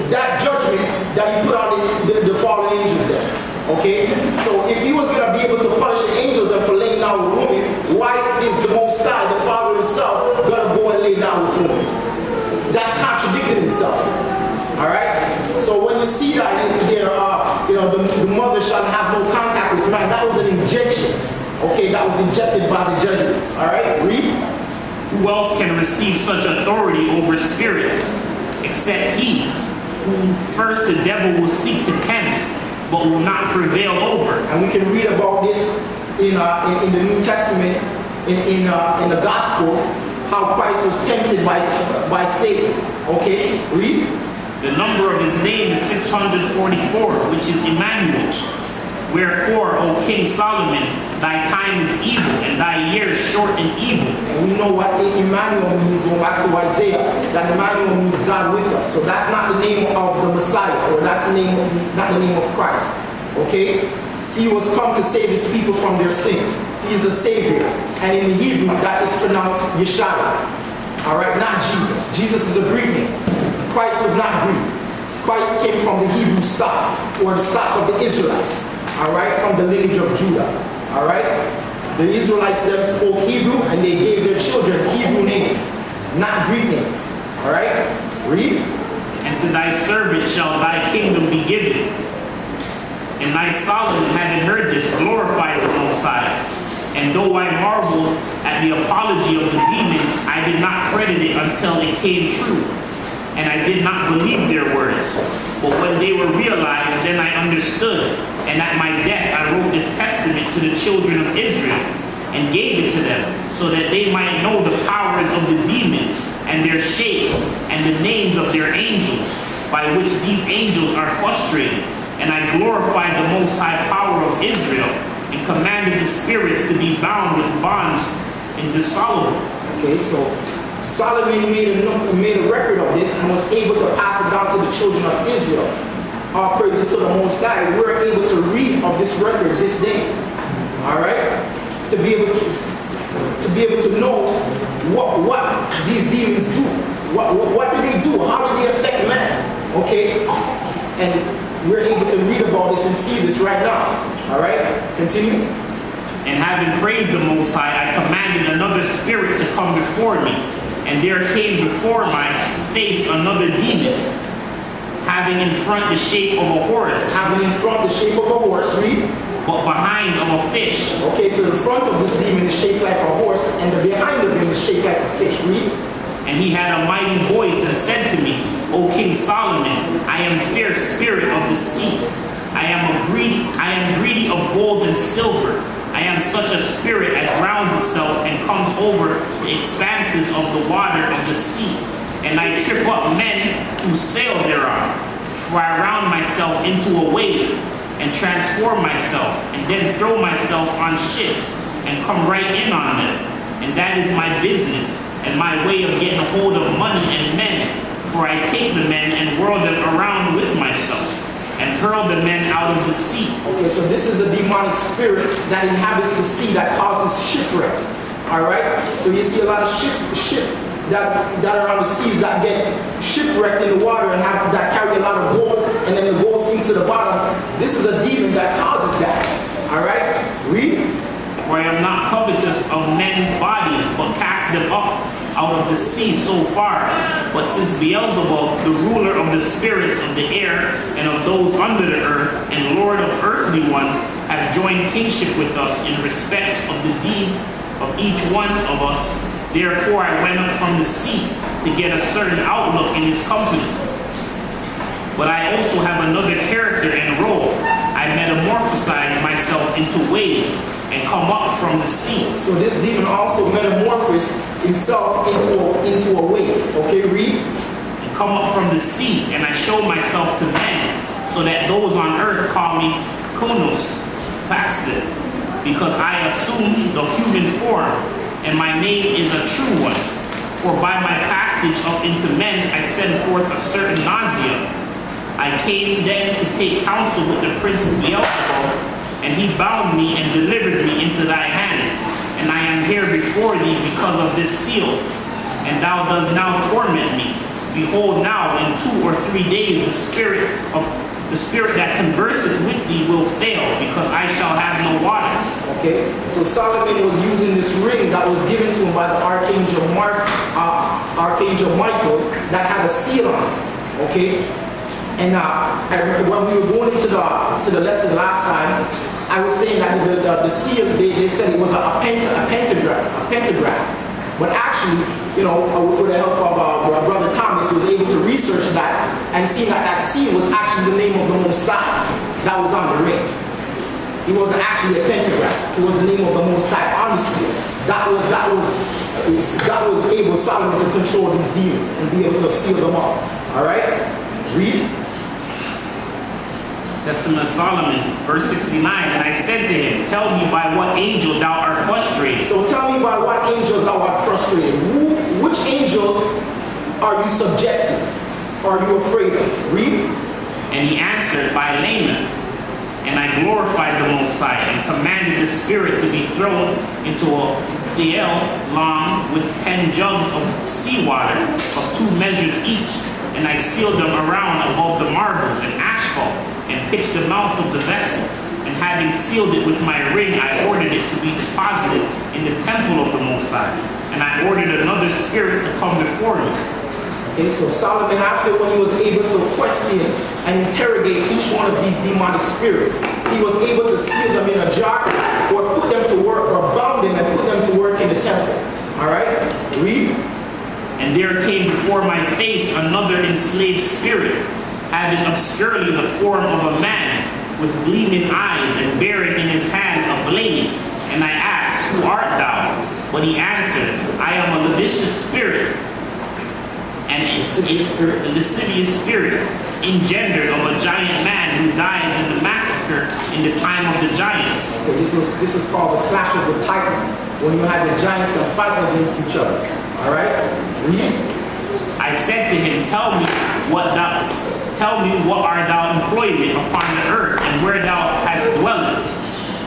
that judgment that he put on the fallen angels there? Okay, so if he was going to be able to punish the angels then for laying down with women, why is the Most High, the Father himself, going to go and lay down with women? That's contradicting himself. All right. So when you see that there, the mother shall have no contact with man, that was an injection. Okay, that was injected by the Jesuits. All right, read. Who else can receive such authority over spirits except he whom first the devil will seek to tempt, but will not prevail over? And we can read about this in the New Testament, in the Gospels, how Christ was tempted by Satan. Okay, read. The number of his name is 644, which is Emmanuel. Wherefore, O King Solomon, thy time is evil, and thy years short and evil. And we know what Emmanuel means, going back to Isaiah, that Emmanuel means God with us. So that's not the name of the Messiah, or that's not the name of Christ. Okay? He was come to save his people from their sins. He is a savior. And in the Hebrew, that is pronounced Yeshua. All right? Not Jesus. Jesus is a Greek name. Christ was not Greek. Christ came from the Hebrew stock, or the stock of the Israelites. All right? From the lineage of Judah. All right? The Israelites then spoke Hebrew, and they gave their children Hebrew names, not Greek names. All right? Read. And to thy servant shall thy kingdom be given. And thy Solomon, having heard this, glorified the Most High. And though I marveled at the apology of the demons, I did not credit it until it came true. And I did not believe their words. But when they were realized, then I understood. And at my death I wrote this testament to the children of Israel, and gave it to them, so that they might know the powers of the demons, and their shapes, and the names of their angels, by which these angels are frustrated. And I glorified the Most High power of Israel, and commanded the spirits to be bound with bonds indissoluble. Okay, so Solomon made a record of this and was able to pass it down to the children of Israel. All praises to the Most High. We're able to read of this record this day. All right, to be able to know what these demons do. What do they do? How do they affect man? Okay, and we're able to read about this and see this right now. All right, continue. And having praised the Most High, I commanded another spirit to come before me. And there came before my face another demon, having in front the shape of a horse. Having in front the shape of a horse, read. But behind of a fish. Okay, so the front of this demon is shaped like a horse, and the behind of him is shaped like a fish, read. And he had a mighty voice and said to me, O King Solomon, I am fierce spirit of the sea. I am greedy of gold and silver. I am such a spirit as rounds itself and comes over the expanses of the water of the sea. And I trip up men who sail thereon. For I round myself into a wave and transform myself, and then throw myself on ships and come right in on them. And that is my business and my way of getting a hold of money and men. For I take the men and whirl them around with myself. and hurled the men out of the sea. Okay, so this is a demonic spirit that inhabits the sea that causes shipwreck. Alright? So you see a lot of ship that are on the seas that get shipwrecked in the water and that carry a lot of gold, and then the gold sinks to the bottom. This is a demon that causes that. Alright? Read. For I am not covetous of men's bodies, but cast them up out of the sea so far. But since Beelzebub, the ruler of the spirits of the air and of those under the earth, and lord of earthly ones, have joined kingship with us in respect of the deeds of each one of us, therefore I went up from the sea to get a certain outlook in his company. But I also have another character and role. I metamorphosize myself into waves and come up from the sea. So this demon also metamorphosed himself into a wave. Okay, read. And come up from the sea, and I show myself to men, so that those on earth call me Konos, Pastor, because I assume the human form, and my name is a true one. For by my passage up into men I send forth a certain nausea. I came then to take counsel with the prince of Beelzebub, and he bound me and delivered me into thy hands. And I am here before thee because of this seal, and thou dost now torment me. Behold, now in 2 or 3 days the spirit that converseth with thee will fail, because I shall have no water. Okay, so Solomon was using this ring that was given to him by the Archangel Michael that had a seal on it. Okay, and when we were going into the lesson last time, I was saying that the seal, they said it was a pentagraph. But actually, you know, with the help of our brother Thomas, was able to research that and see that seal was actually the name of the Most High that was on the ring. It wasn't actually a pentagraph. It was the name of the Most High on the seal. That was able Solomon to control these demons and be able to seal them up. All right, read. Testament of Solomon, verse 69, and I said to him, tell me by what angel thou art frustrated. So tell me by what angel thou art frustrated. Which angel are you subject to? Are you afraid of? Read. And he answered, by Lamech. And I glorified the Most High, and commanded the spirit to be thrown into a thiel long with 10 jugs of seawater of 2 measures each. And I sealed them around above the marbles and asphalt, and pitched the mouth of the vessel. And having sealed it with my ring, I ordered it to be deposited in the temple of the Most High. And I ordered another spirit to come before me. Okay, so Solomon, after when he was able to question and interrogate each one of these demonic spirits, he was able to seal them in a jar, or put them to work, or bound them and put them to work in the temple. All right, read. And there came before my face another enslaved spirit, having obscurely the form of a man, with gleaming eyes, and bearing in his hand a blade. And I asked, who art thou? But he answered, I am a lascivious spirit, and a lascivious spirit, engendered of a giant man who dies in the massacre in the time of the giants. Okay, this is called the clash of the titans, when you had the giants that fight against each other. All right, read. I said to him, tell me what art thou employment upon the earth, and where thou hast dwelling?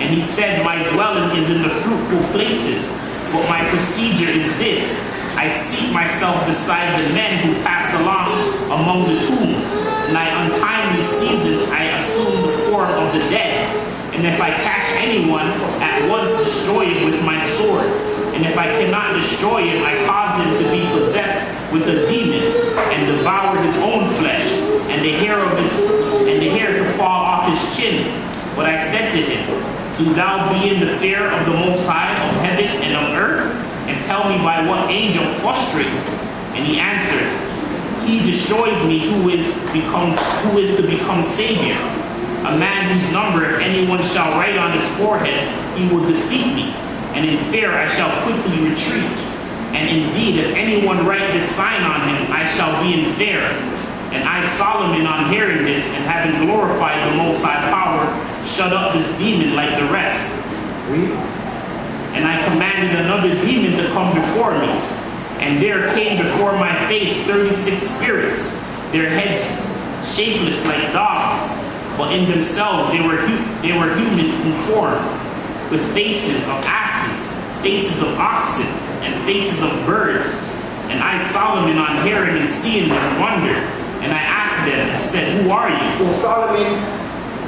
And he said, my dwelling is in the fruitful places, but my procedure is this: I seat myself beside the men who pass along among the tombs. In thy untimely season I assume the form of the dead, and if I catch anyone, at once destroy him with my sword. And if I cannot destroy him, I cause him to be possessed with a demon, and devour his own flesh, and the hair to fall off his chin. But I said to him, do thou be in the fear of the Most High of heaven and of earth, and tell me by what angel frustrate. And he answered, he destroys me who is to become Savior, a man whose number if anyone shall write on his forehead, he will defeat me. And in fear I shall quickly retreat. And indeed, if anyone write this sign on him, I shall be in fear. And I, Solomon, on hearing this, and having glorified the Most High power, shut up this demon like the rest. And I commanded another demon to come before me. And there came before my face 36 spirits, their heads shapeless like dogs, but in themselves they were human in form, with faces of asses, faces of oxen, and faces of birds. And I, Solomon, on hearing and seeing them, wondered. And I asked them and said, who are you? So Solomon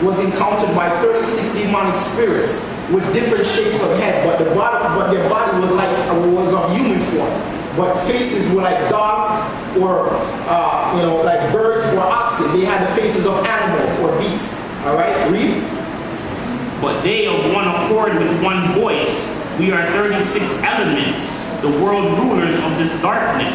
was encountered by 36 demonic spirits with different shapes of head, but their body was of human form. But faces were like dogs or like birds or oxen. They had the faces of animals or beasts. All right, read. But they of one accord with one voice, we are 36 elements, the world rulers of this darkness.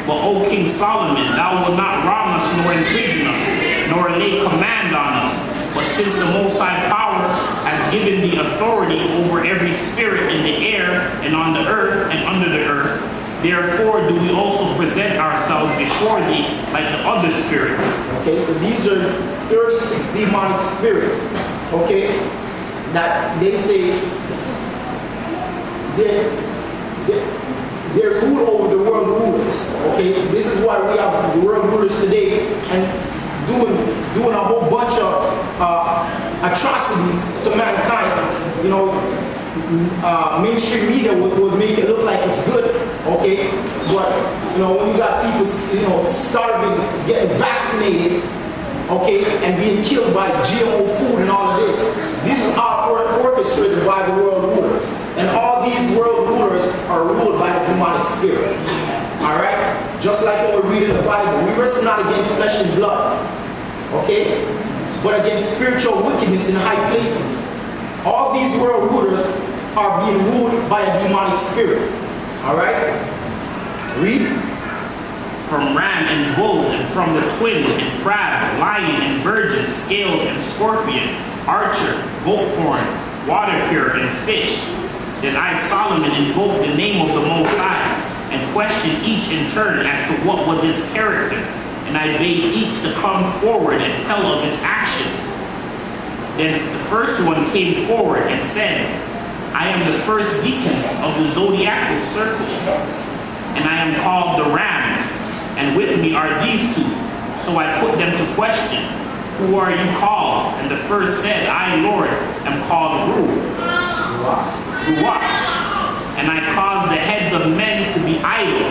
But O King Solomon, thou wilt not wrong us nor imprison us, nor lay command on us. But since the Most High Power has given thee authority over every spirit in the air and on the earth and under the earth, therefore do we also present ourselves before thee like the other spirits. Okay, so these are 36 demonic spirits, okay, that they say they're ruled over the world rulers, okay? This is why we have the world rulers today and doing a whole bunch of atrocities to mankind. You know, mainstream media would make it look like it's good, okay? But, you know, when you got people, starving, getting vaccinated, okay, and being killed by GMO food and all of this, these are all orchestrated by the world rulers. And all these world rulers are ruled by the demonic spirit. All right? Just like when we read in the Bible, we wrestle not against flesh and blood, okay, but against spiritual wickedness in high places. All these world rulers are being ruled by a demonic spirit. All right? Read. From ram and bull, and from the twin and crab, lion and virgin, scales and scorpion, archer, goat horn, water pure and fish. Then I, Solomon, invoked the name of the Most High, and questioned each in turn as to what was its character. And I bade each to come forward and tell of its actions. Then the first one came forward and said, I am the first deacons of the zodiacal circle, and I am called the ram, and with me are these two. So I put them to question, who are you called? And the first said, I, Lord, am called who walks. And I caused the heads of men to be idle,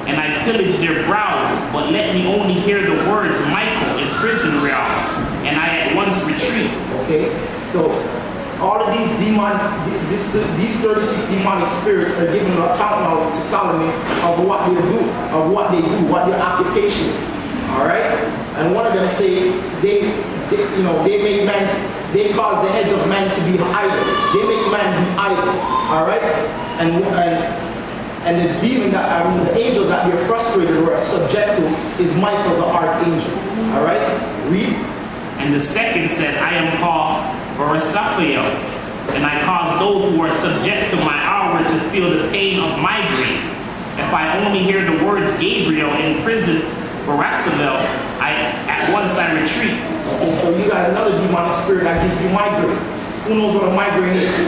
and I pillaged their brows, but let me only hear the words Michael in prison realm, and I at once retreat. Okay, so all of these 36 demonic spirits are giving an account now to Solomon of what they do, what their occupation is. All right, and one of them say they make man, they cause the heads of man to be idle. They make man be idle. All right, and the demon the angel that they're frustrated or subject to is Michael the archangel. All right, read. And the second said, I am called Raphael, and I cause those who are subject to my hour to feel the pain of migraine. If I only hear the words Gabriel in prison, Raphael, at once I retreat. Okay, so you got another demonic spirit that gives you migraine. Who knows what a migraine is?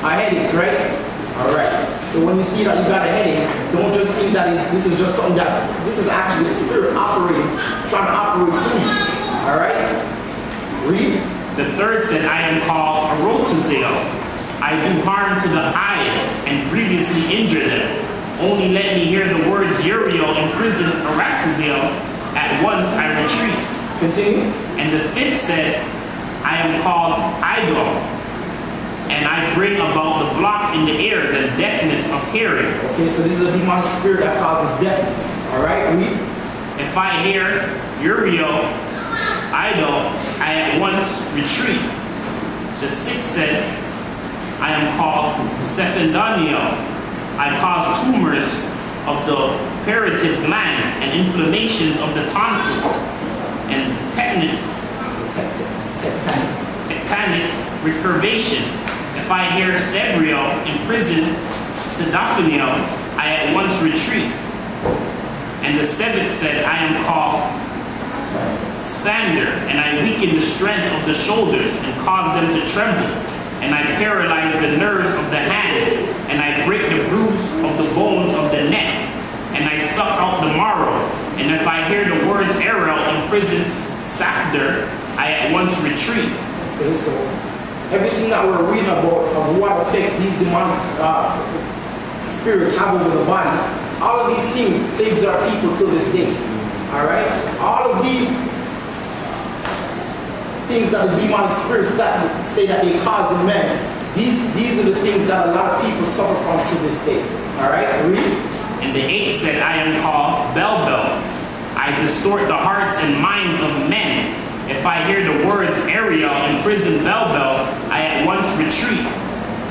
A headache, right? All right. So when you see that you got a headache, don't just think that this is just something this is actually a spirit operating, trying to operate through you. All right? Read. The third said, I am called Arotazel. I do harm to the eyes and grievously injure them. Only let me hear the words Uriel in prison, Araxazel. At once I retreat. Continue. And the fifth said, I am called Idol, and I bring about the block in the ears and deafness of hearing. Okay, so this is a demonic spirit that causes deafness. All right, read. If I hear Uriel, Idol, I at once retreat. The sixth said, I am called Zephaniah. I cause tumors of the parotid gland and inflammations of the tonsils and tectonic recurvation. If I hear Sebriel in prison, Sedaphaniel, I at once retreat. And the seventh said, I am called Spander, and I weaken the strength of the shoulders and cause them to tremble. And I paralyze the nerves of the hands, and I break the bruise of the bones of the neck, and I suck out the marrow. And if I hear the words Ariel in prison, Safder, I at once retreat. Okay, so everything that we're reading about of what effects these demonic spirits have over the body, all of these things plagues our people till this day. All right, all of these things that the demonic spirits say that they cause in men, these are the things that a lot of people suffer from to this day. All right, read. And the 8th said, I am called Belbel. I distort the hearts and minds of men. If I hear the words Ariel, imprison Belbel, I at once retreat.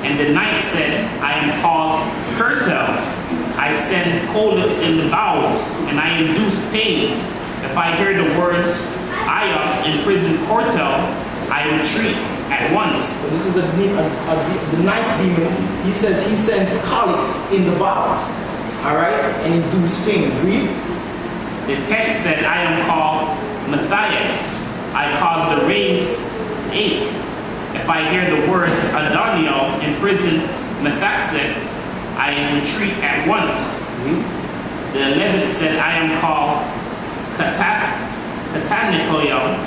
And the 9th said, I am called Curtel. I send colics in the bowels, and I induce pains. If I hear the words Aya, imprison Cortel, I retreat at once. So this is the 9th demon. He says he sends colics in the bowels, all right, and induce pains. Read. The 10th said, I am called Matthias. I cause the reins ache. If I hear the words Adonio, imprison Methaxet, I retreat at once. The 11th said, I am called Katanikoyo.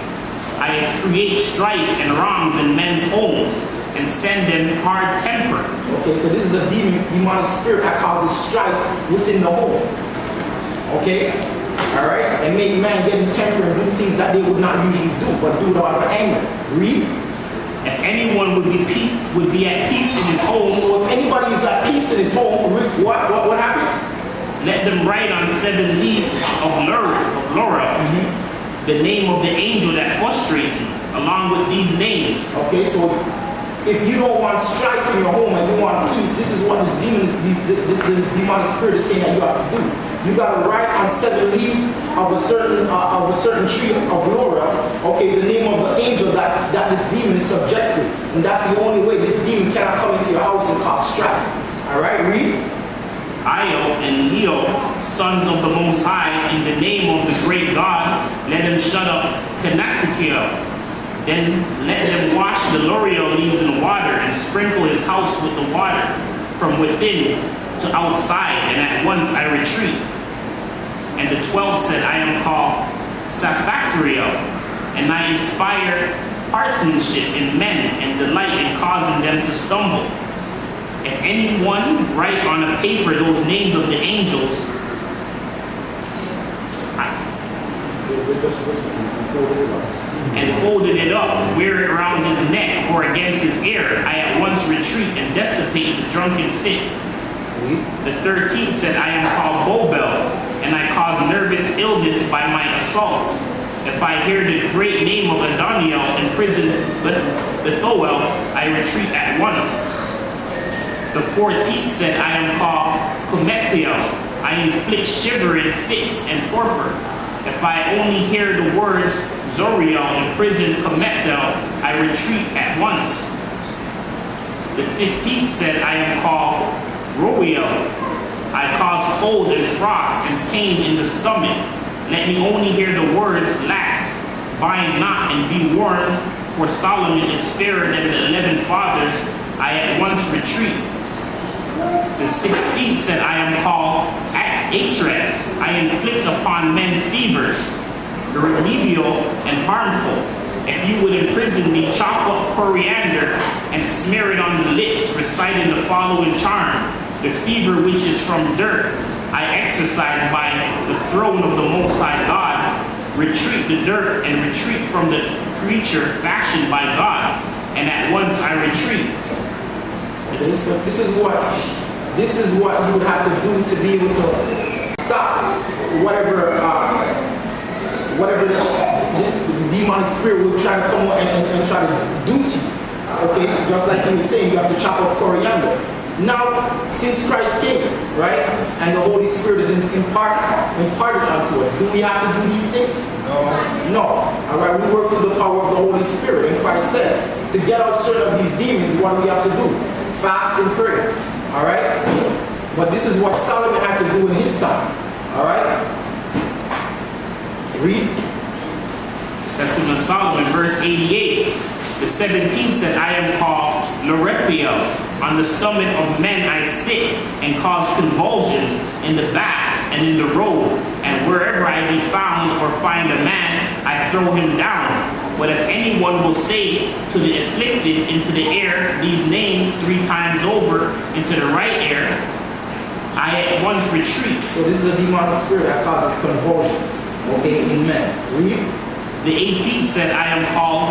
I create strife and wrongs in men's homes and send them hard temper. Okay, so this is a demonic spirit that causes strife within the home. Okay? All right? And make man get in temper and do things that they would not usually do, but do it out of anger. Read. If anyone would be at peace in his home. So if anybody is at peace in his home, what happens? Let them write on 7 leaves of laurel the name of the angel that frustrates him, along with these names. Okay, so if you don't want strife in your home and you want peace, this is what the demonic spirit is saying that you have to do. You got to write on 7 leaves of a certain tree of laurel, okay, the name of the angel that this demon is subject to. And that's the only way this demon cannot come into your house and cause strife. All right, read. Io and Leo, sons of the Most High, in the name of the great God, let them shut up Kanakikio. Then let them wash the laurel leaves in water and sprinkle his house with the water from within to outside, and at once I retreat. And the 12th said, I am called Saphactrio, and I inspire partisanship in men and delight in causing them to stumble. If anyone write on a paper those names of the angels, and folded it up, wear it around his neck or against his ear, I at once retreat and dissipate the drunken fit. The 13th said, I am called Bobel, and I cause nervous illness by my assaults. If I hear the great name of Adonio in prison Bethuel, I retreat at once. The 14th said, I am called Cometio. I inflict shivering, fits, and torpor. If I only hear the words Zorio in prison Cometio, I retreat at once. The 15th said, I am called Roeo. I cause cold and frost and pain in the stomach. Let me only hear the words lax, bind not and be warned, for Solomon is fairer than the 11 fathers. I at once retreat. The 16th said, I am called Atres. I inflict upon men fevers, remedial and harmful. If you would imprison me, chop up coriander and smear it on the lips, reciting the following charm. The fever which is from dirt, I exercise by the throne of the Most High God. Retreat the dirt and retreat from the creature fashioned by God. And at once I retreat. This is what you would have to do to be able to stop whatever the demonic spirit will try to come and try to do to you. Okay, just like he was saying, you have to chop up coriander. Now, since Christ came, right, and the Holy Spirit is imparted unto us, do we have to do these things? No. All right, we work through the power of the Holy Spirit. And Christ said, to get out certain of these demons, what do we have to do? Fast and pray. All right? But this is what Solomon had to do in his time. All right? Read. Testament of Solomon, verse 88. The 17th said, I am called Lorepio. On the stomach of men I sit and cause convulsions in the back and in the road. And wherever I be found or find a man, I throw him down. But if anyone will say to the afflicted into the air these names 3 times over into the right air, I at once retreat. So this is a demonic spirit that causes convulsions, okay, in men. Read. The 18th said, I am called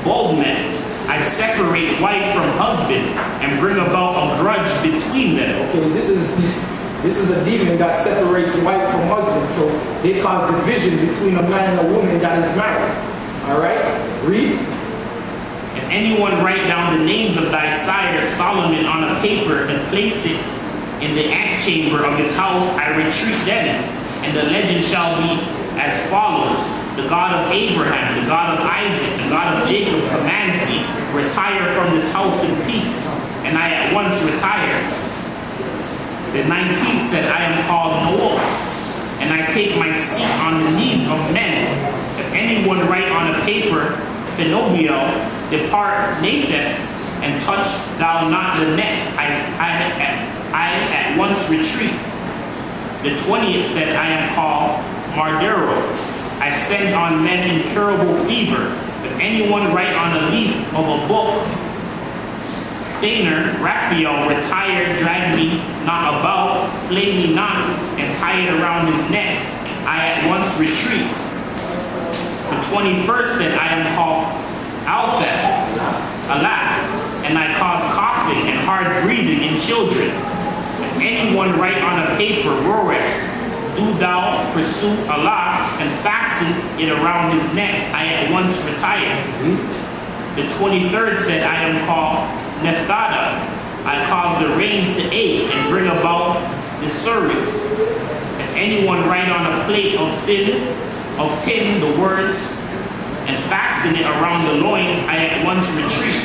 bold men. I separate wife from husband and bring about a grudge between them. Okay, this is a demon that separates wife from husband, so they cause division between a man and a woman that is married. All right, read. If anyone write down the names of thy sire Solomon on a paper and place it in the antechamber of his house, I retreat then, and the legend shall be as follows. The God of Abraham, the God of Isaac, the God of Jacob commands me, retire from this house in peace. And I at once retired. The 19th said, I am called Noah, and I take my seat on the knees of men. If anyone write on a paper, Phenobiel, depart Nathan, and touch thou not the neck, I at once retreat. The 20th said, I am called Mardero. I send on men incurable fever. If anyone write on a leaf of a book, Thaner, Raphael, retire, drag me not about, flay me not, and tie it around his neck, I at once retreat. The 21st said, I am called Alaph, and I cause coughing and hard breathing in children. If anyone write on a paper, Rorex, do thou pursue Allah and fasten it around his neck, I at once retire. The 23rd said, I am called Nephthada. I cause the rains to ache and bring about the Surrey. If anyone write on a plate of tin the words and fasten it around the loins, I at once retreat.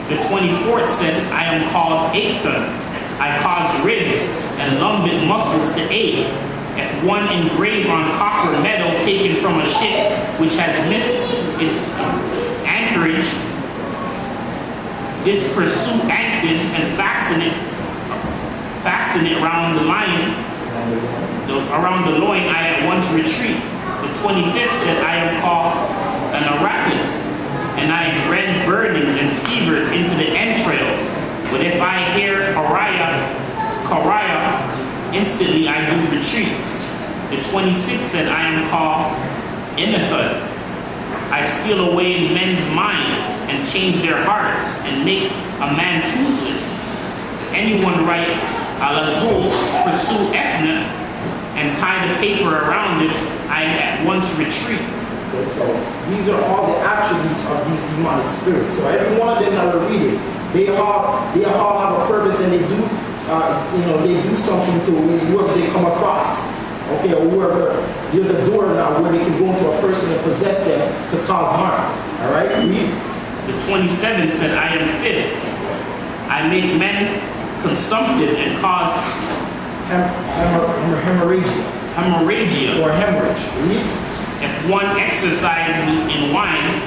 The 24th said, I am called Aton. I cause ribs and lumbed muscles to ache. If one engrave on copper metal taken from a ship which has missed its anchorage, this pursue anchored and fasten it around the loin, I at once retreat. The 25th said, I am called an Arachid, and I rend burnings and fevers into the entrails. But if I hear Karaya, instantly I do retreat. The 26th said, I am called Inethud. I steal away men's minds and change their hearts and make a man toothless. Anyone write Alazul, pursue Ethna, and tie the paper around it, I at once retreat. Okay, so these are all the attributes of these demonic spirits. So every one of them that we're reading, they all have a purpose, and they do something to whoever they come across. Okay, or whoever, there's a door now where they can go into a person and possess them to cause harm. All right, read. The 27th said, I am fifth. I make men consumptive and cause hemorrhagia. Or hemorrhage. Read. If one exercise me in wine,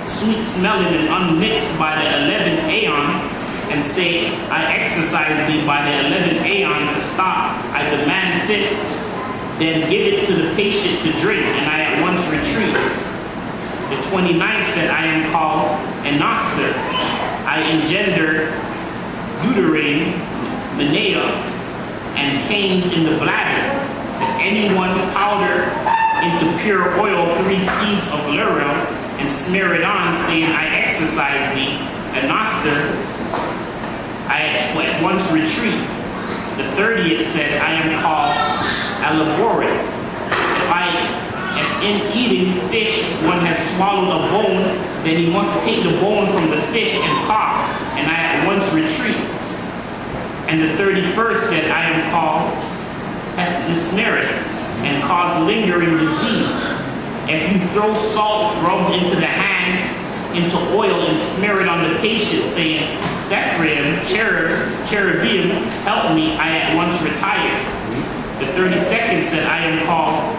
sweet smelling and unmixed by the 11th aeon, and say, I exercise thee by the 11th aeon to stop, I demand fit, then give it to the patient to drink, and I at once retreat. The 29th said, I am called Enoster. I engender uterine, Menea, and pains in the bladder. If anyone powder into pure oil 3 seeds of laurel, and smear it on, saying, I exercise thee, Enoster, I at once retreat. The 30th said, I am called Alaborith. If in eating fish one has swallowed a bone, then he must take the bone from the fish and cough, and I at once retreat. And the 31st said, I am called Ethnismerith, and cause lingering disease. If you throw salt rubbed into the hand, into oil, and smear it on the patient, saying, Sephraim, cherubim, help me, I at once retire. The 32nd said, I am called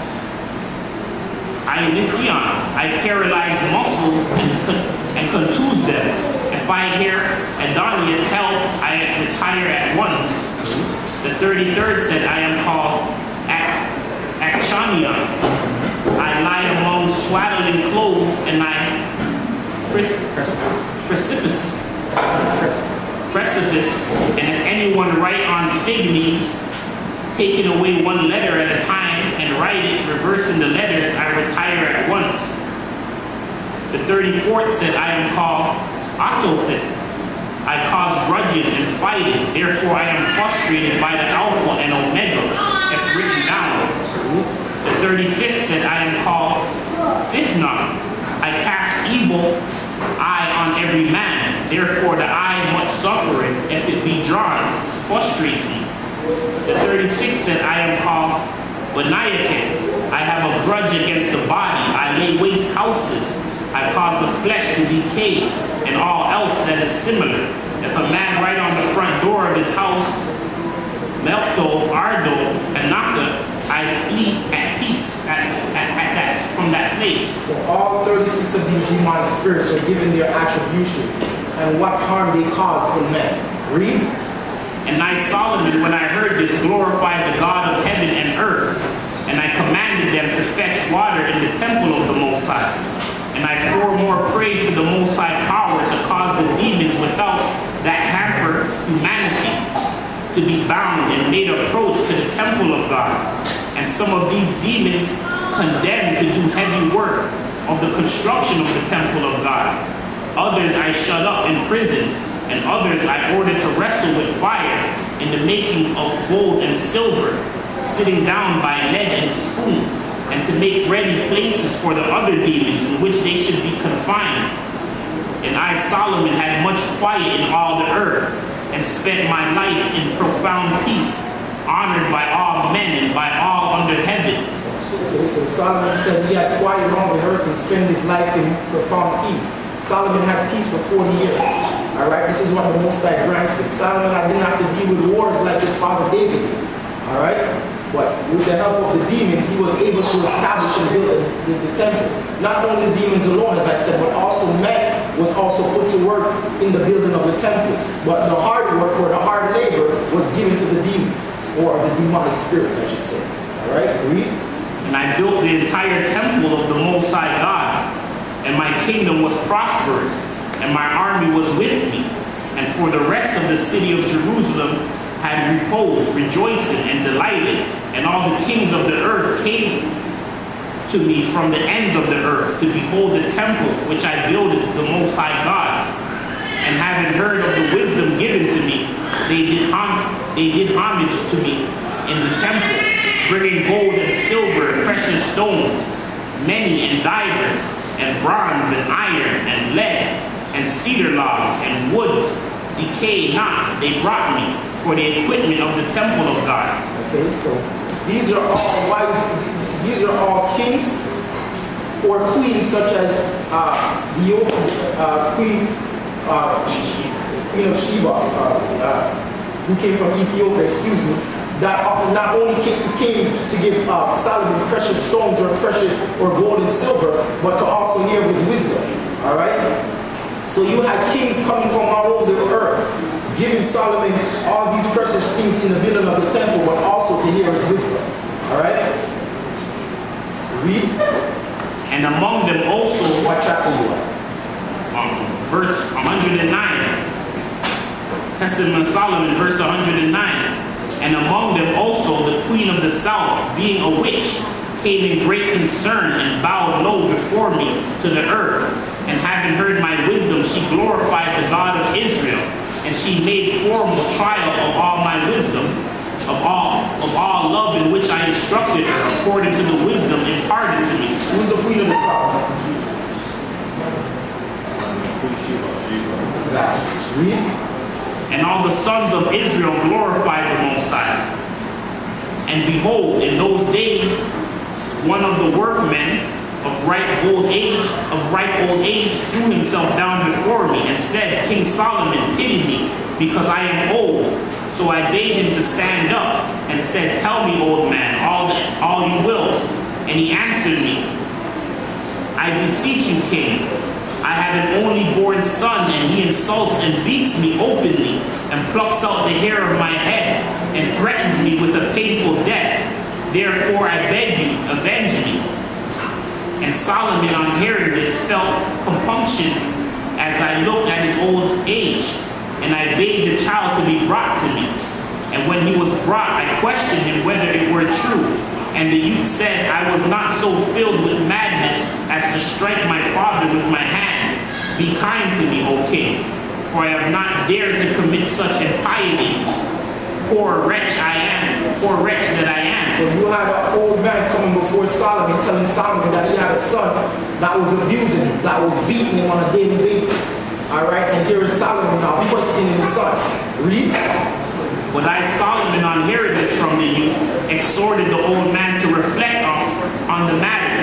Ionithion. I paralyze muscles and contuse them. If I hear Adonian help, I retire at once. The 33rd said, I am called Acchanion. I lie among swaddling clothes, and I precipice. And if anyone write on fig leaves, taking away one letter at a time, and write it, reversing the letters, I retire at once. The 34th said, I am called Autophit. I cause grudges and fighting, therefore I am frustrated by the Alpha and Omega, as written down. The 35th said, I am called Fifnon. I cast evil eye on every man, therefore the eye much suffering, if it be drawn, frustrates me. The 36th said, I am called Benaiakin. I have a grudge against the body, I lay waste houses, I cause the flesh to decay, and all else that is similar. If a man write on the front door of his house, Melto, Ardo, and Naka, I flee at peace from that place. So all 36 of these demonic spirits are given their attributions and what harm they cause in men. Read. And I, Solomon, when I heard this, glorified the God of heaven and earth, and I commanded them to fetch water in the temple of the Most High. And I forevermore prayed to the Most High power to cause the demons without that hamper humanity to be bound and made approach to the temple of God. And some of these demons condemned to do heavy work of the construction of the temple of God. Others I shut up in prisons, and others I ordered to wrestle with fire in the making of gold and silver, sitting down by lead and spoon, and to make ready places for the other demons in which they should be confined. And I, Solomon, had much quiet in all the earth, and spent my life in profound peace, honored by all men and by all under heaven. Okay, so Solomon said he had quiet on the earth and spent his life in profound peace. Solomon had peace for 40 years. All right, this is what the Most High granted him. Solomon didn't have to deal with wars like his father David did. All right, but with the help of the demons, he was able to establish and build the temple. Not only the demons alone, as I said, but also man was also put to work in the building of the temple. But the hard work or the hard labor was given to the demons, or the demonic spirits, I should say. All right, read. And I built the entire temple of the Most High God, and my kingdom was prosperous, and my army was with me. And for the rest of the city of Jerusalem had reposed, rejoicing, and delighted. And all the kings of the earth came to me from the ends of the earth to behold the temple which I builded the Most High God. And having heard of the wisdom given to me, they did homage to me in the temple, bringing gold and silver and precious stones, many and divers, and bronze and iron and lead, and cedar logs and woods, decay not, they brought me for the equipment of the temple of God. Okay, so these are all wise, these are all kings or queens, such as Queen of Sheba, who came from Ethiopia, that not only came to give Solomon precious stones or precious or gold and silver, but to also hear his wisdom. All right. So you had kings coming from all over the earth, giving Solomon all these precious things in the building of the temple, but also to hear his wisdom. All right. Read. And among them also. What chapter you are? Verse 109. Testament of Solomon, verse 109. And among them also the queen of the south, being a witch, came in great concern and bowed low before me to the earth. And having heard my wisdom, she glorified the God of Israel. And she made formal trial of all my wisdom, of all love in which I instructed her, according to the wisdom imparted to me. Who's the queen of the south? Exactly. Read. And all the sons of Israel glorified the Most High. And behold, in those days, one of the workmen of ripe old age threw himself down before me and said, King Solomon, pity me, because I am old. So I bade him to stand up and said, Tell me, old man, all you will. And he answered me, I beseech you, king, I have an only born son, and he insults and beats me openly, and plucks out the hair of my head, and threatens me with a painful death. Therefore I beg you, avenge me. And Solomon, on hearing this, felt compunction as I looked at his old age, and I bade the child to be brought to me. And when he was brought, I questioned him whether it were true. And the youth said, I was not so filled with madness as to strike my father with my hand. Be kind to me, O king, for I have not dared to commit such impiety. Poor wretch I am, poor wretch that I am. So you had an old man coming before Solomon, telling Solomon that he had a son that was abusing him, that was beating him on a daily basis. All right, and here is Solomon now questioning his son. Read. But I, Solomon, on hearing this from the youth, exhorted the old man to reflect on the matter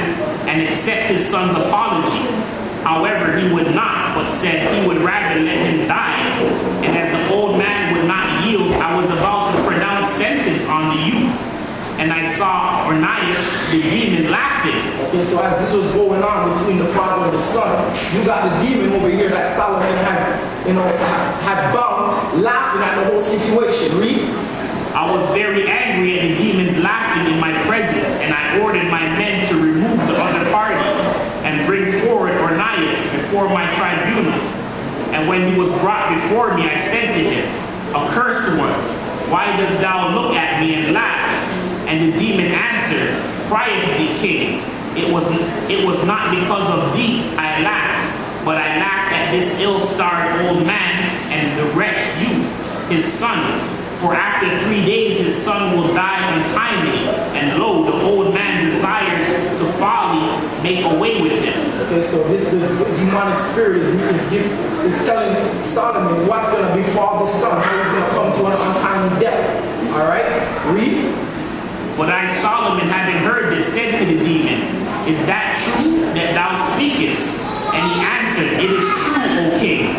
and accept his son's apology. However, he would not, but said he would rather let him die. And as the old man would not yield, I was about to pronounce sentence on the youth. And I saw Ornias, the demon, laughing. Okay, so as this was going on between the father and the son, you got the demon over here that Solomon had bound, laughing at the whole situation. Read. I was very angry at the demons laughing in my presence, and I ordered my men to remove the other parties and bring forward Ornias before my tribunal. And when he was brought before me, I said to him, Accursed one, why dost thou look at me and laugh? And the demon answered, Prior to thee, king, it was not because of thee I laughed, but I laughed at this ill-starred old man and the wretch youth, his son. For after 3 days his son will die untimely, and lo, the old man desires to folly make away with him. Okay, so the demonic spirit is telling Solomon what's going to befall his son, how he's going to come to an untimely death. All right, read. But I, Solomon, having heard this, said to the demon, Is that true that thou speakest? And he answered, It is true, O king.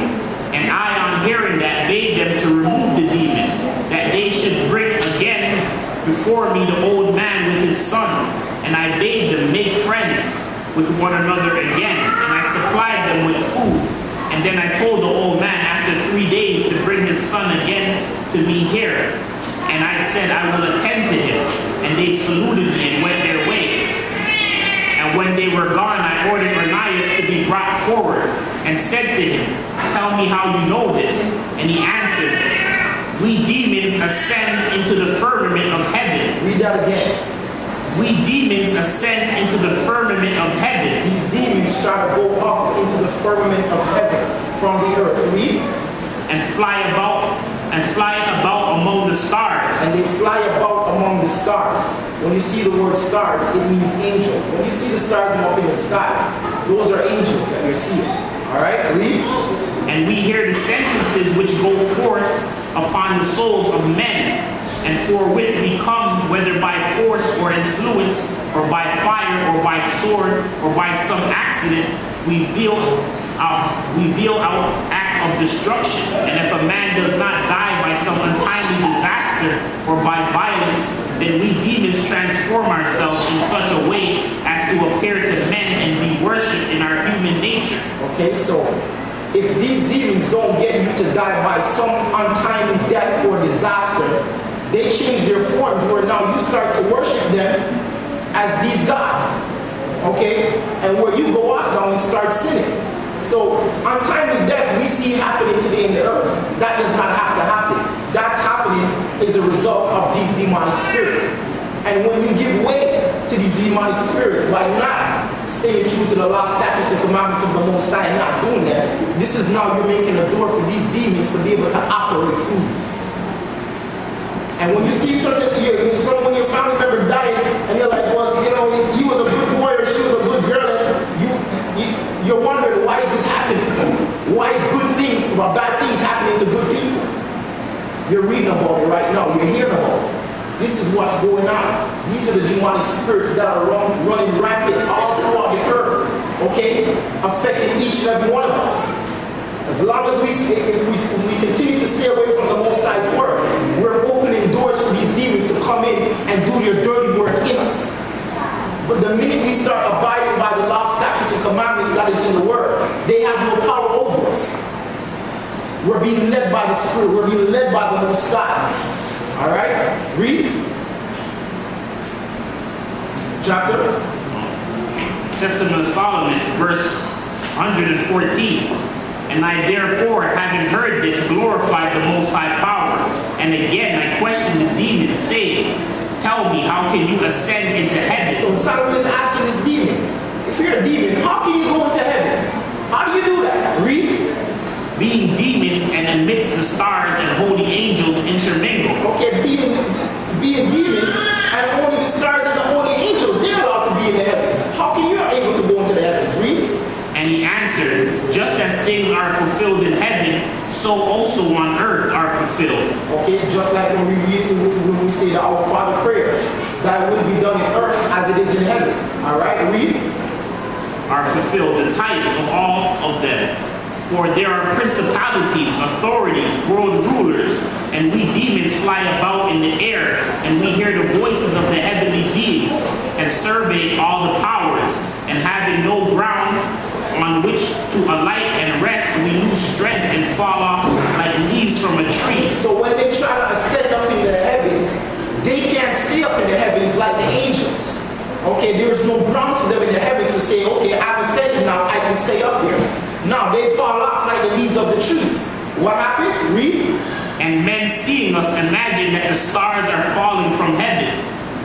And I, on hearing that, bade them to remove the demon, that they should bring again before me the old man with his son. And I bade them make friends with one another again, and I supplied them with food. And then I told the old man after 3 days to bring his son again to me here. And I said, I will attend to him. And they saluted me and went their way. And when they were gone, I ordered Ornias to be brought forward and said to him, Tell me how you know this. And he answered, We demons ascend into the firmament of heaven. Read that again. We demons ascend into the firmament of heaven. These demons try to go up into the firmament of heaven from the earth. Read. And fly about among the stars. And they fly about among the stars. When you see the word stars, it means angels. When you see the stars up in the sky, those are angels that you're seeing. All right, read. And we hear the sentences which go forth upon the souls of men, and forthwith we come, whether by force or influence, or by fire, or by sword, or by some accident, we deal out act of destruction. And if a man does not die by some untimely disaster or by violence, then we demons transform ourselves in such a way as to appear to men and be worshipped in our human nature. Okay, so if these demons don't get you to die by some untimely death or disaster, they change their forms where now you start to worship them as these gods. Okay? And where you go off now and start sinning. So untimely death we see happening today in the earth. That does not have to happen. That's happening as a result of these demonic spirits. And when you give way to these demonic spirits by not staying true to the law, statutes, and commandments of the Most High and not doing that, this is now you're making a door for these demons to be able to operate through you. And when you see when your family member dying, and you're like, well, you know, he was a good boy or she was a good girl, you're wondering, why is this happening? Why is good things or bad things happening to good people? You're reading about it right now. You're hearing about it. This is what's going on. These are the demonic spirits that are running rampant all throughout the earth, okay? Affecting each and every one of us. As long as if we continue to stay away from the Most High's word, we're opening doors for these demons to come in and do their dirty work in us. But the minute we start abiding by the law, statutes, and commandments that is in the word, they have no power over us. We're being led by the Spirit. We're being led by the Most High. All right? Read. Chapter. Testament of Solomon, verse 114. And I therefore, having heard this, glorified the Most High power. And again I questioned the demons, saying, tell me, how can you ascend into heaven? So Solomon is asking this demon, if you're a demon, how can you go into heaven? How do you do that? Read. Being demons and amidst the stars and holy angels intermingle. Okay, being demons and only the stars and the holy angels, they're allowed to be in the heavens. How can you able to go into the heavens? Read. And he answered, just as things are fulfilled in heaven, so also on earth are fulfilled. Okay, just like when we say the Our Father prayer, that will be done in earth as it is in heaven. All right, read. Are fulfilled the types of all of them. For there are principalities, authorities, world rulers, and we demons fly about in the air, and we hear the voices of the heavenly beings, and survey all the powers, and having no ground on which to alight and rest, we lose strength and fall off like leaves from a tree. So when they try to ascend up in the heavens, they can't stay up in the heavens like the angels. Okay, there is no ground for them in the heavens to say, okay, I'm ascended now, I can stay up here. Now they fall off like the leaves of the trees. What happens? Read. And men seeing us imagine that the stars are falling from heaven,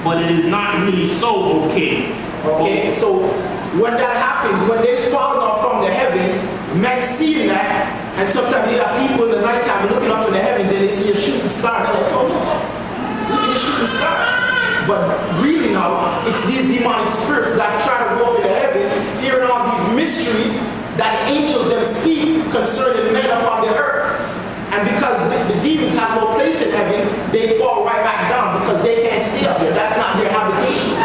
but it is not really so, O king. Okay, so when that happens, when they fall off from the heavens, men seeing that, and sometimes you have people in the nighttime looking up in the heavens and they see a shooting star. They're like, oh, look at the shooting star. But really now, it's these demonic spirits that try to go up in the heavens, hearing all these mysteries that the angels them speak concerning men upon the earth. And because the demons have no place in heaven, they fall right back down because they can't stay up there. That's not their habitation.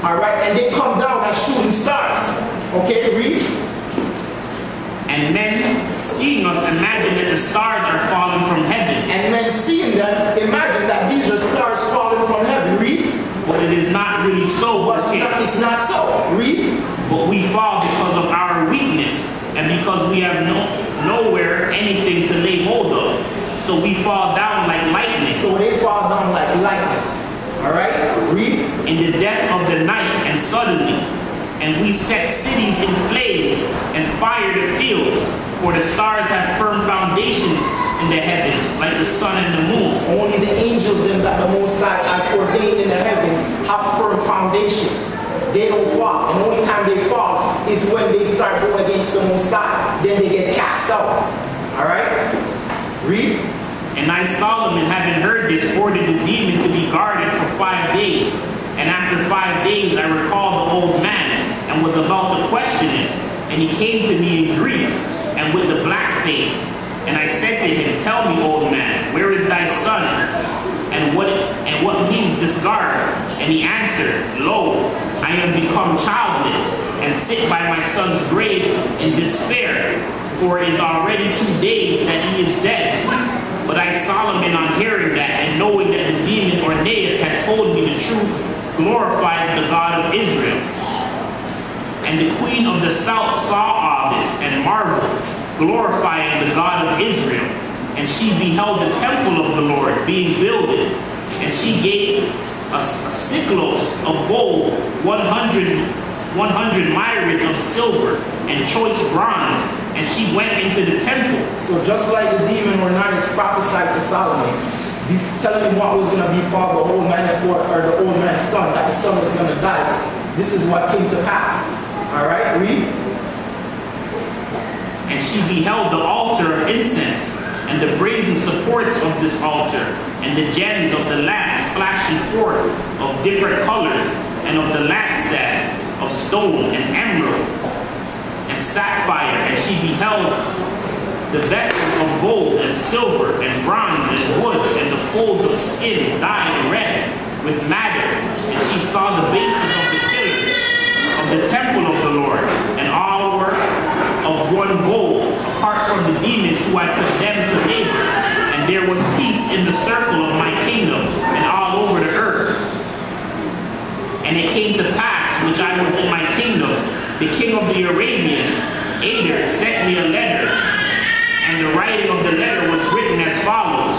All right, and they come down like shooting stars. Okay, read. And men seeing us imagine that the stars are falling from heaven. And men seeing them imagine that these are stars falling from heaven. Read. But it is not really so. But it's not so. Read. But we fall because of our weakness, and because we have nowhere anything to lay hold of. So we fall down like lightning. So they fall down like lightning. All right, read. In the depth of the night and suddenly, and we set cities in flames and fire the fields, for the stars have firm foundations in the heavens, like the sun and the moon. Only the angels them that the Most High has ordained in the heavens have firm foundation. They don't fall. And the only time they fall is when they start going against the Most High. Then they get cast out. All right? Read. And I, Solomon, having heard this, ordered the demon to be guarded for 5 days. And after 5 days I recalled the old man, and was about to question him. And he came to me in grief, and with the black face. And I said to him, tell me, old man, where is thy son? And what means this guard? And he answered, lo, I am become childless, and sit by my son's grave in despair, for it is already 2 days that he is dead. But I, Solomon, on hearing that, and knowing that the demon Orneus had told me the truth, glorified the God of Israel. And the queen of the south saw all this, and marveled, glorifying the God of Israel. And she beheld the temple of the Lord being builded, and she gave a sicklos of gold, 100 myriads of silver, and choice bronze, and she went into the temple. So just like the demon Orneus prophesied to Solomon, telling him what was going to befall the old man or the old man's son, that the son was going to die, this is what came to pass. All right, read. And she beheld the altar of incense, and the brazen supports of this altar, and the gems of the lamps flashing forth of different colors, and of the lampstand of stone and emerald and sapphire. And she beheld the vessels of gold and silver and bronze and wood, and the folds of skin dyed red with madder. And she saw the bases of the pillars of the temple of the Lord, and all were of one gold, apart from the demons who I put them to labor. And there was peace in the circle of my kingdom, and all over the earth. And it came to pass, which I was in my kingdom, the king of the Arabians, Ader, sent me a letter, and the writing of the letter was written as follows: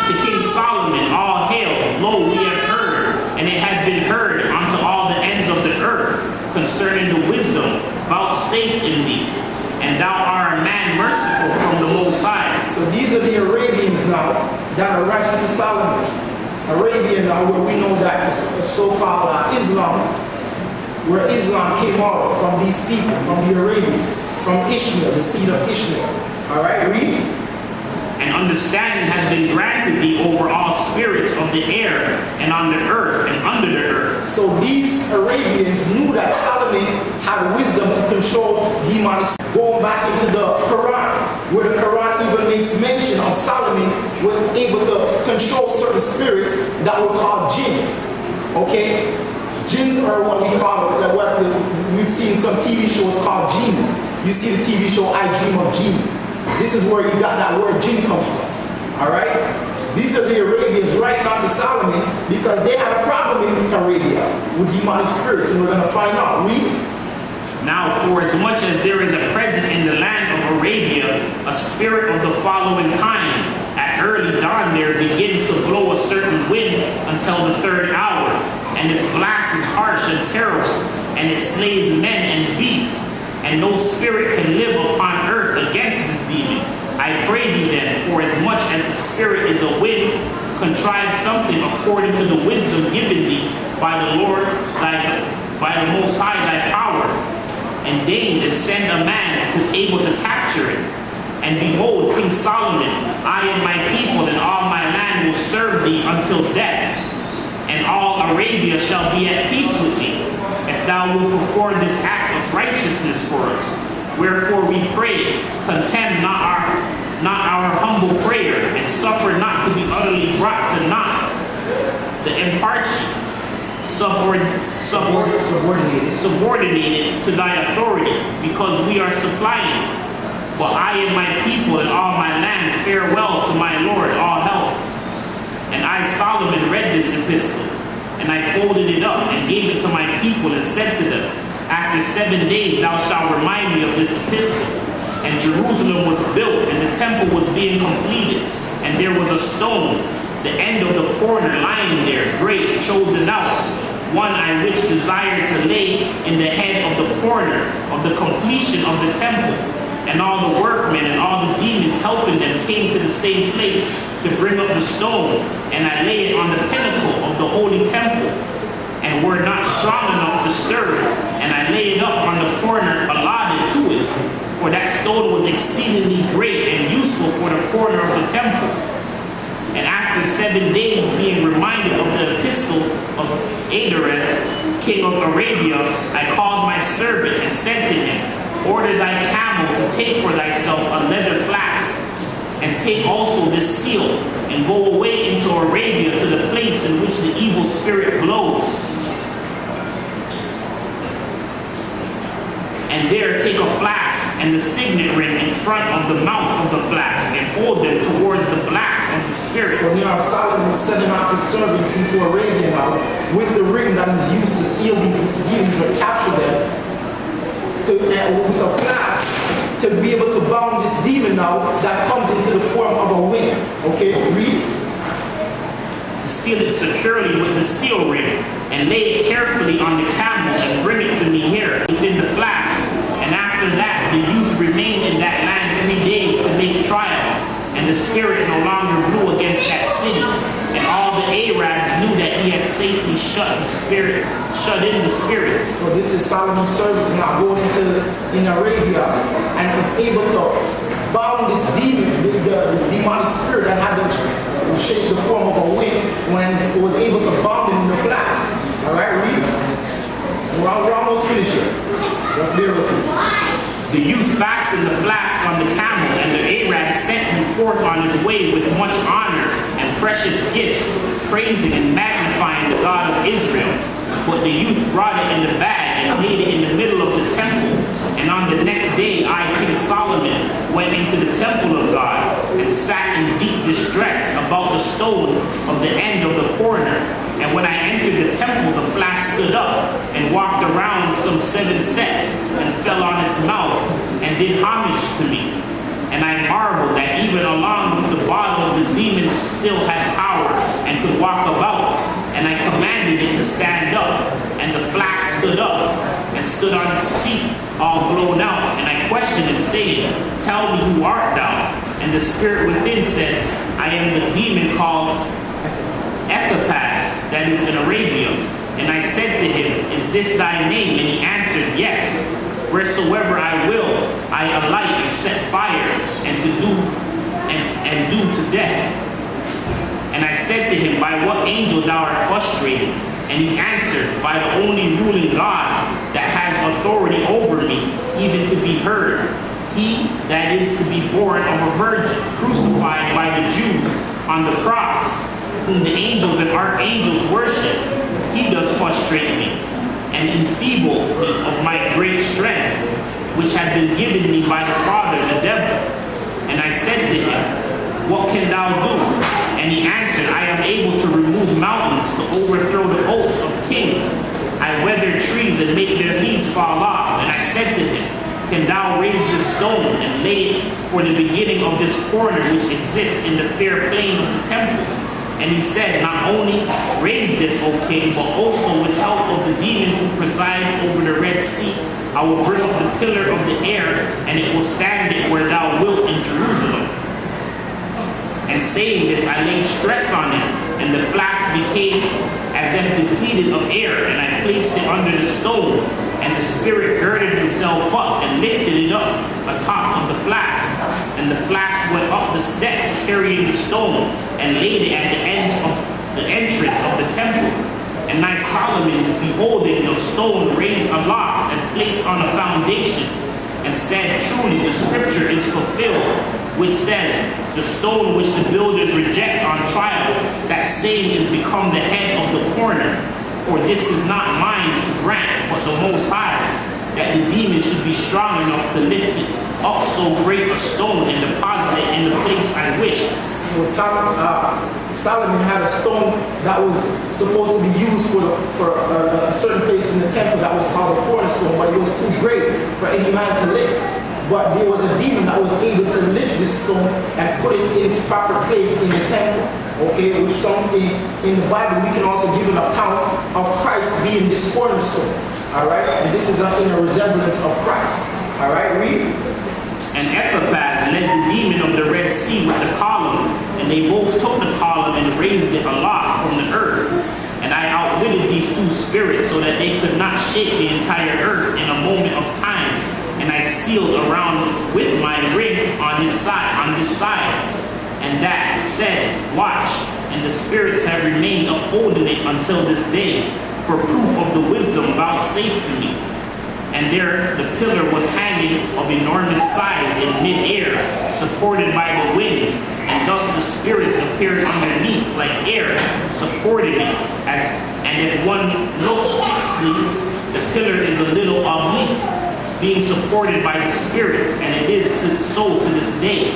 to King Solomon, all hail, lo, we have heard, and it had been heard unto all the ends of the earth, concerning the vouchsafe in thee, and thou art a man merciful from the Most High. So these are the Arabians now that are writing to Solomon. Arabia now, where we know that the so-called Islam, where Islam came out from these people, from the Arabians, from Ishmael, the seed of Ishmael. All right, read. And understanding has been granted thee over all spirits of the air and on the earth and under the earth. So these Arabians knew that Solomon had wisdom to control demonic. Going back into the Quran, where the Quran even makes mention of Solomon was able to control certain spirits that were called jinns. Okay? Jinns are what we call, what we've seen some TV shows called genie. You see the TV show I Dream of Genie. This is where you got that word jinn comes from. Alright? These are the Arabians writing out to Solomon because they had a problem in Arabia with demonic spirits, and we're going to find out. Read. Now, for as much as there is a present in the land of Arabia a spirit of the following kind, at early dawn there begins to blow a certain wind until the third hour, and its blast is harsh and terrible, and it slays men and beasts, and no spirit can live upon earth against this demon. I pray thee then, for as much as the spirit is a wind, contrive something according to the wisdom given thee by the Lord, by the Most High thy power, and deign and send a man to able to capture it. And behold, King Solomon, I and my people and all my land will serve thee until death, and all Arabia shall be at peace with thee, if thou wilt perform this act of righteousness for us. Wherefore we pray, contemn not our humble prayer, and suffer not to be utterly brought to naught. The impartial, subordinated to thy authority, because we are suppliants. But I and my people and all my land farewell to my Lord, all health. And I, Solomon, read this epistle, and I folded it up and gave it to my people and said to them, after 7 days thou shalt remind me of this epistle. And Jerusalem was built, and the temple was being completed, and there was a stone, the end of the corner lying there, great, chosen out, one I which desired to lay in the head of the corner of the completion of the temple. And all the workmen and all the demons helping them came to the same place to bring up the stone, and I laid it on the pinnacle of the holy temple, and were not strong enough to stir it, and I laid it up on the corner allotted to it, for that stone was exceedingly great and useful for the corner of the temple. And after 7 days being reminded of the epistle of Adares, king of Arabia, I called my servant and said to him, order thy camel to take for thyself a leather flask, and take also this seal, and go away into Arabia to the place in which the evil spirit blows. And there take a flask and the signet ring in front of the mouth of the flask, and hold them towards the blast of the spirit. So now Solomon is sending off his servants into Arabia now with the ring that is used to seal these demons or capture them, with a flask to be able to bound this demon now that comes into the form of a wind. Okay, read. To seal it securely with the seal ring, and lay it carefully on the camel, and bring it to me here within the flask. And after that the youth remained in that land 3 days to make trial, and the spirit no longer blew against that city. And all the Arabs knew that he had safely shut in the spirit. So this is Solomon's servant now going in Arabia, and is able to bound this demon, the demonic spirit that had the shape, the form of a wind, when he was able to bound him in the flask. All right, read. We're almost finished here. Let's bear with me. The youth fastened the flask on the camel, and the Arabs sent him forth on his way with much honor and precious gifts, praising and magnifying the God of Israel. But the youth brought it in the bag and laid it in the middle of the temple. And on the next day I, King Solomon, went into the temple of God, and sat in deep distress about the stone of the end of the corner. And when I entered the temple, the flask stood up, and walked around some 7 steps, and fell on its mouth, and did homage to me. And I marveled that even along with the bottle, the demon still had power, and could walk about. And I commanded it to stand up, and the flask stood up, and stood on its feet. all blown out. And I questioned him, saying, Tell me, who art thou? And the spirit within said, I am the demon called Epipaz, that is in Arabia. And I said to him, Is this thy name? And he answered, Yes. Wheresoever I will, I alight and set fire, and do to death. And I said to him, By what angel thou art frustrated? And he answered, By the only ruling God that has authority over me, even to be heard. He that is to be born of a virgin, crucified by the Jews on the cross, whom the angels and archangels worship, he does frustrate me, and enfeeble me of my great strength, which had been given me by the Father, the devil. And I said to him, What can thou do? And he answered, I am able to remove mountains, to overthrow the oaks of kings. I weather trees and make their leaves fall off. And I said to him, Can thou raise the stone and lay it for the beginning of this corner which exists in the fair plain of the temple? And he said, Not only raise this, O king, but also with help of the demon who presides over the Red Sea, I will bring up the pillar of the air, and it will stand it where thou wilt in Jerusalem. And saying this, I laid stress on it, and the flask became as if depleted of air, and I placed it under the stone. And the spirit girded himself up and lifted it up atop of the flask. And the flask went up the steps, carrying the stone, and laid it at the end of the entrance of the temple. And I, Solomon, beholding the stone raised aloft and placed on a foundation, and said, Truly the scripture is fulfilled, which says, The stone which the builders reject on trial, that same is become the head of the corner. For this is not mine to grant, but the Most High's, that the demon should be strong enough to lift it up so great a stone and deposit it in the place I wish. So Solomon had a stone that was supposed to be used for a certain place in the temple that was called a cornerstone, but it was too great for any man to lift. But there was a demon that was able to lift this stone and put it in its proper place in the temple. Okay, which something in the Bible we can also give an account of Christ being this cornerstone. Alright? And this is in a resemblance of Christ. Alright, read. And Epipaz led the demon of the Red Sea with the column, and they both took the column and raised it aloft from the earth. And I outwitted these two spirits so that they could not shake the entire earth in a moment of time. And I sealed around with my ring on this side, and that said, Watch, and the spirits have remained upholding it until this day, for proof of the wisdom vouchsafed to me. And there the pillar was hanging of enormous size in mid-air, supported by the winds, and thus the spirits appeared underneath like air, supporting it. And if one looks fixedly, the pillar is a little oblique, being supported by the spirits, and it is so to this day.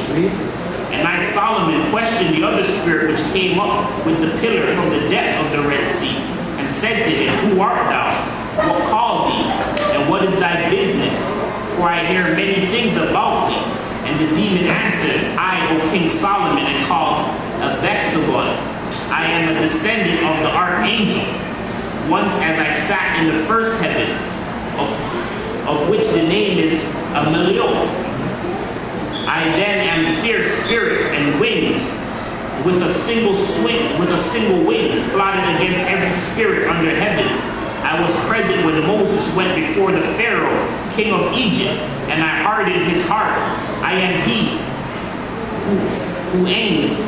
And I, Solomon, questioned the other spirit which came up with the pillar from the depth of the Red Sea, and said to him, Who art thou? What called thee? And what is thy business? For I hear many things about thee. And the demon answered, I, O King Solomon, am called Abexabon. I am a descendant of the archangel. Once as I sat in the first heaven, of which the name is Amelioth. I then am fierce spirit and wind, with a single wing plotted against every spirit under heaven. I was present when Moses went before the Pharaoh, king of Egypt, and I hardened his heart. I am he who aims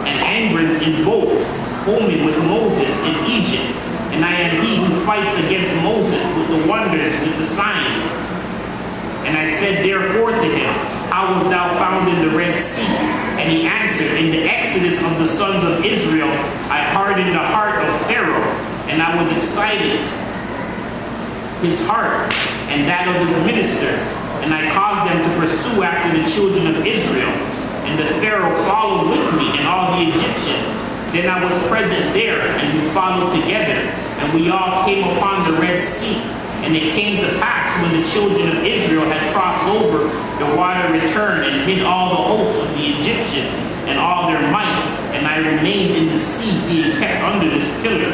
and Angrins invoked, homing with Moses in Egypt. And I am he who fights against Moses with the wonders, with the signs. And I said therefore to him, How wast thou found in the Red Sea? And he answered, In the exodus of the sons of Israel, I hardened the heart of Pharaoh, and I was excited his heart and that of his ministers, and I caused them to pursue after the children of Israel. And the Pharaoh followed with me and all the Egyptians. Then I was present there, and we followed together, and we all came upon the Red Sea. And it came to pass when the children of Israel had crossed over, the water returned and hid all the hosts of the Egyptians and all their might. And I remained in the sea, being kept under this pillar.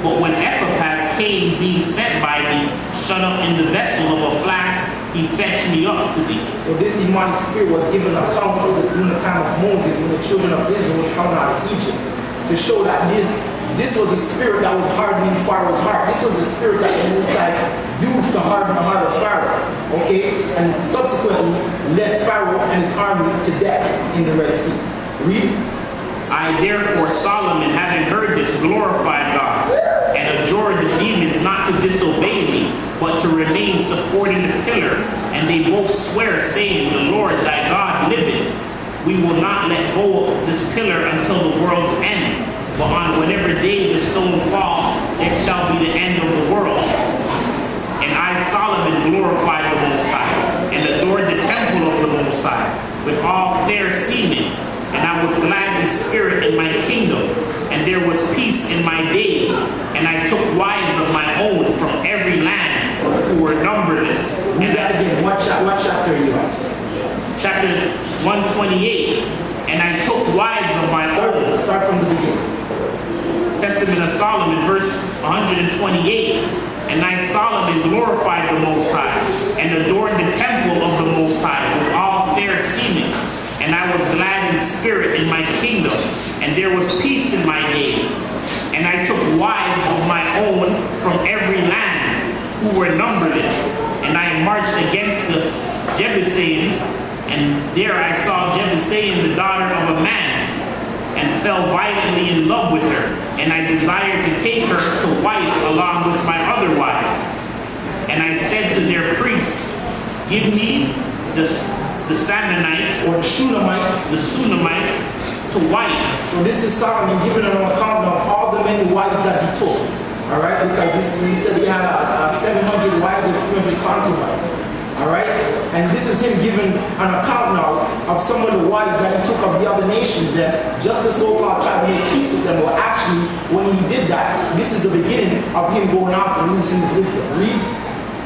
But when Epaphras came, being sent by thee, shut up in the vessel of a flask, he fetched me up to thee. So this demonic spirit was given account of during the time of Moses when the children of Israel was coming out of Egypt, to show that this was a spirit that was hardening Pharaoh's heart. This was the spirit that the Most High used to harden the heart of Pharaoh, okay? And subsequently led Pharaoh and his army to death in the Red Sea. Read. I therefore, Solomon, having heard this, glorified God, and adjured the demons not to disobey me, but to remain supporting the pillar. And they both swear, saying, the Lord thy God liveth, we will not let go of this pillar until the world's end. But on whatever day the stone fall, it shall be the end of the world. And I, Solomon, glorified the Most High, and adored the temple of the Most High, with all fair seeming. And I was glad in spirit in my kingdom, and there was peace in my days. And I took wives of my own from every land, who were numberless. Read that again. What chapter are you on? Chapter 128. And I took wives of my own. Start from the beginning. Testament of Solomon, verse 128. And I, Solomon, glorified the Most High, and adored the temple of the Most High with all fair seeming. And I was glad in spirit in my kingdom, and there was peace in my days. And I took wives of my own from every land, who were numberless. And I marched against the Jebusians, and there I saw Jebusian, the daughter of a man, and fell violently in love with her. And I desired to take her to wife along with my other wives. And I said to their priests, give me the Samanites, or the Shunammite, to wife. So this is Solomon giving an account of all the many wives that he took. All right, because he said he had 700 wives and 300 concubines. All right, and this is him giving an account now of some of the wives that he took of the other nations that just the so-called tried to make peace with them. Well, actually, when he did that, this is the beginning of him going off and losing his wisdom. Read.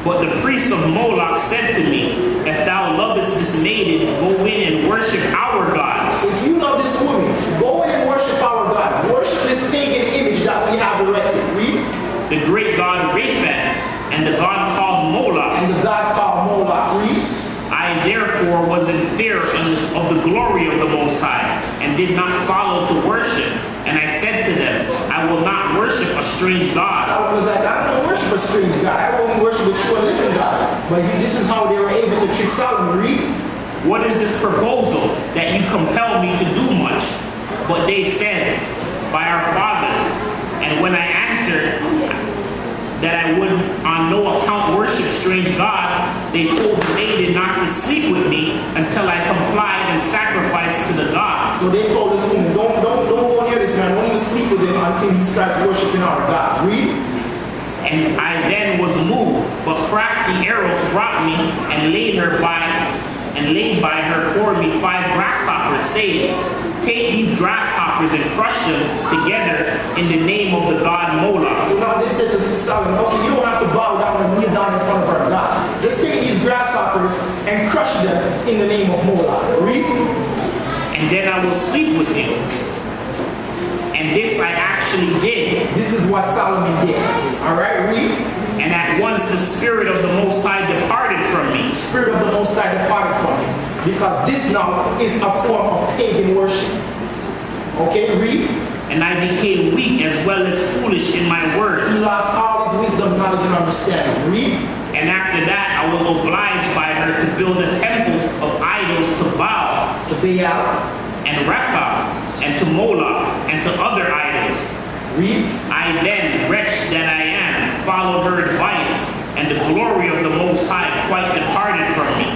But the priest of Moloch said to me, if thou lovest this maiden, go in and worship our gods. If you love this woman, go in and worship our gods. Worship this pagan image that we have erected. Read. The great god Raphan, and the god called Moloch. And the god called Moloch. Read. I therefore was in fear of the glory of the Most High, and did not follow to worship. And I said to them, I will not worship a strange god. Solomon was like, I don't worship a strange God. I won't worship a true and living God. But this is how they were able to trick Solomon. Read. What is this proposal that you compel me to do much? But they said, by our fathers. And when I answered that I would on no account worship strange God, they told the maiden not to sleep with me until I complied and sacrificed to the gods. So they told this woman, don't go near this man. Don't even sleep with him until he starts worshiping our gods. Read. And I then was moved, but crafty arrows brought me and laid by her for me 5 grasshoppers, saying, take these grasshoppers and crush them together in the name of the god Moloch. So now they said to Solomon, okay, you don't have to bow down and kneel down in front of our God. Just take these grasshoppers and crush them in the name of Moloch. Read. And then I will sleep with you. And this I actually did. This is what Solomon did. All right, read. And at once the Spirit of the Most High departed from me. The Spirit of the Most High departed from him. Because this now is a form of pagan worship. Okay, read. And I became weak as well as foolish in my words. He lost all his wisdom, knowledge, and understanding. Read. And after that I was obliged by her to build a temple of idols to Baal, to Baal, and Rapha, and to Moloch, and to other idols. Read. I then, wretched that I am, followed her advice, and the glory of the Most High quite departed from me.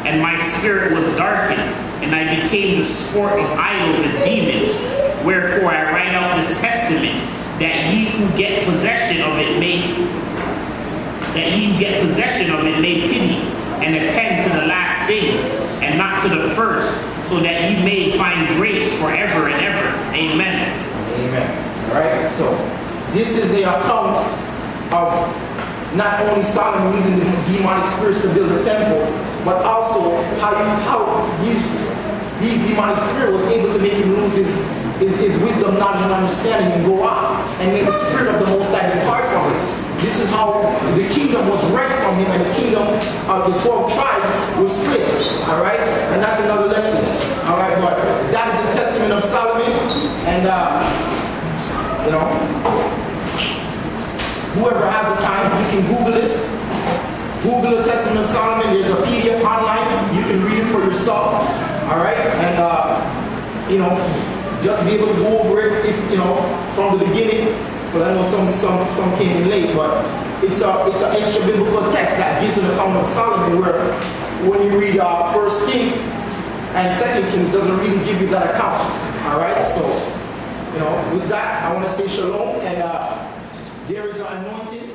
And my spirit was darkened, and I became the sport of idols and demons. Wherefore I write out this testament, that ye who get possession of it may pity, and attend to the last things, and not to the first, so that ye may find grace forever and ever. Amen. Amen. All right. So this is the account of not only Solomon using the demonic spirits to build a temple, but also how these demonic spirit was able to make him lose his is wisdom, knowledge, and understanding, and go off and make the spirit of the Most High depart from him. This is how the kingdom was rent from him, and the kingdom of the 12 tribes was split. All right, and that's another lesson. All right, but that is the testament of Solomon, and you know, whoever has the time, you can Google this. Google the Testament of Solomon. There's a PDF online. You can read it for yourself. All right, and you know, just be able to go over it if you know from the beginning. Because I know some came in late, but it's an extra biblical text that gives an account of Solomon, where when you read 1 Kings and 2 Kings doesn't really give you that account. All right, so you know, with that I want to say shalom, and there is an anointing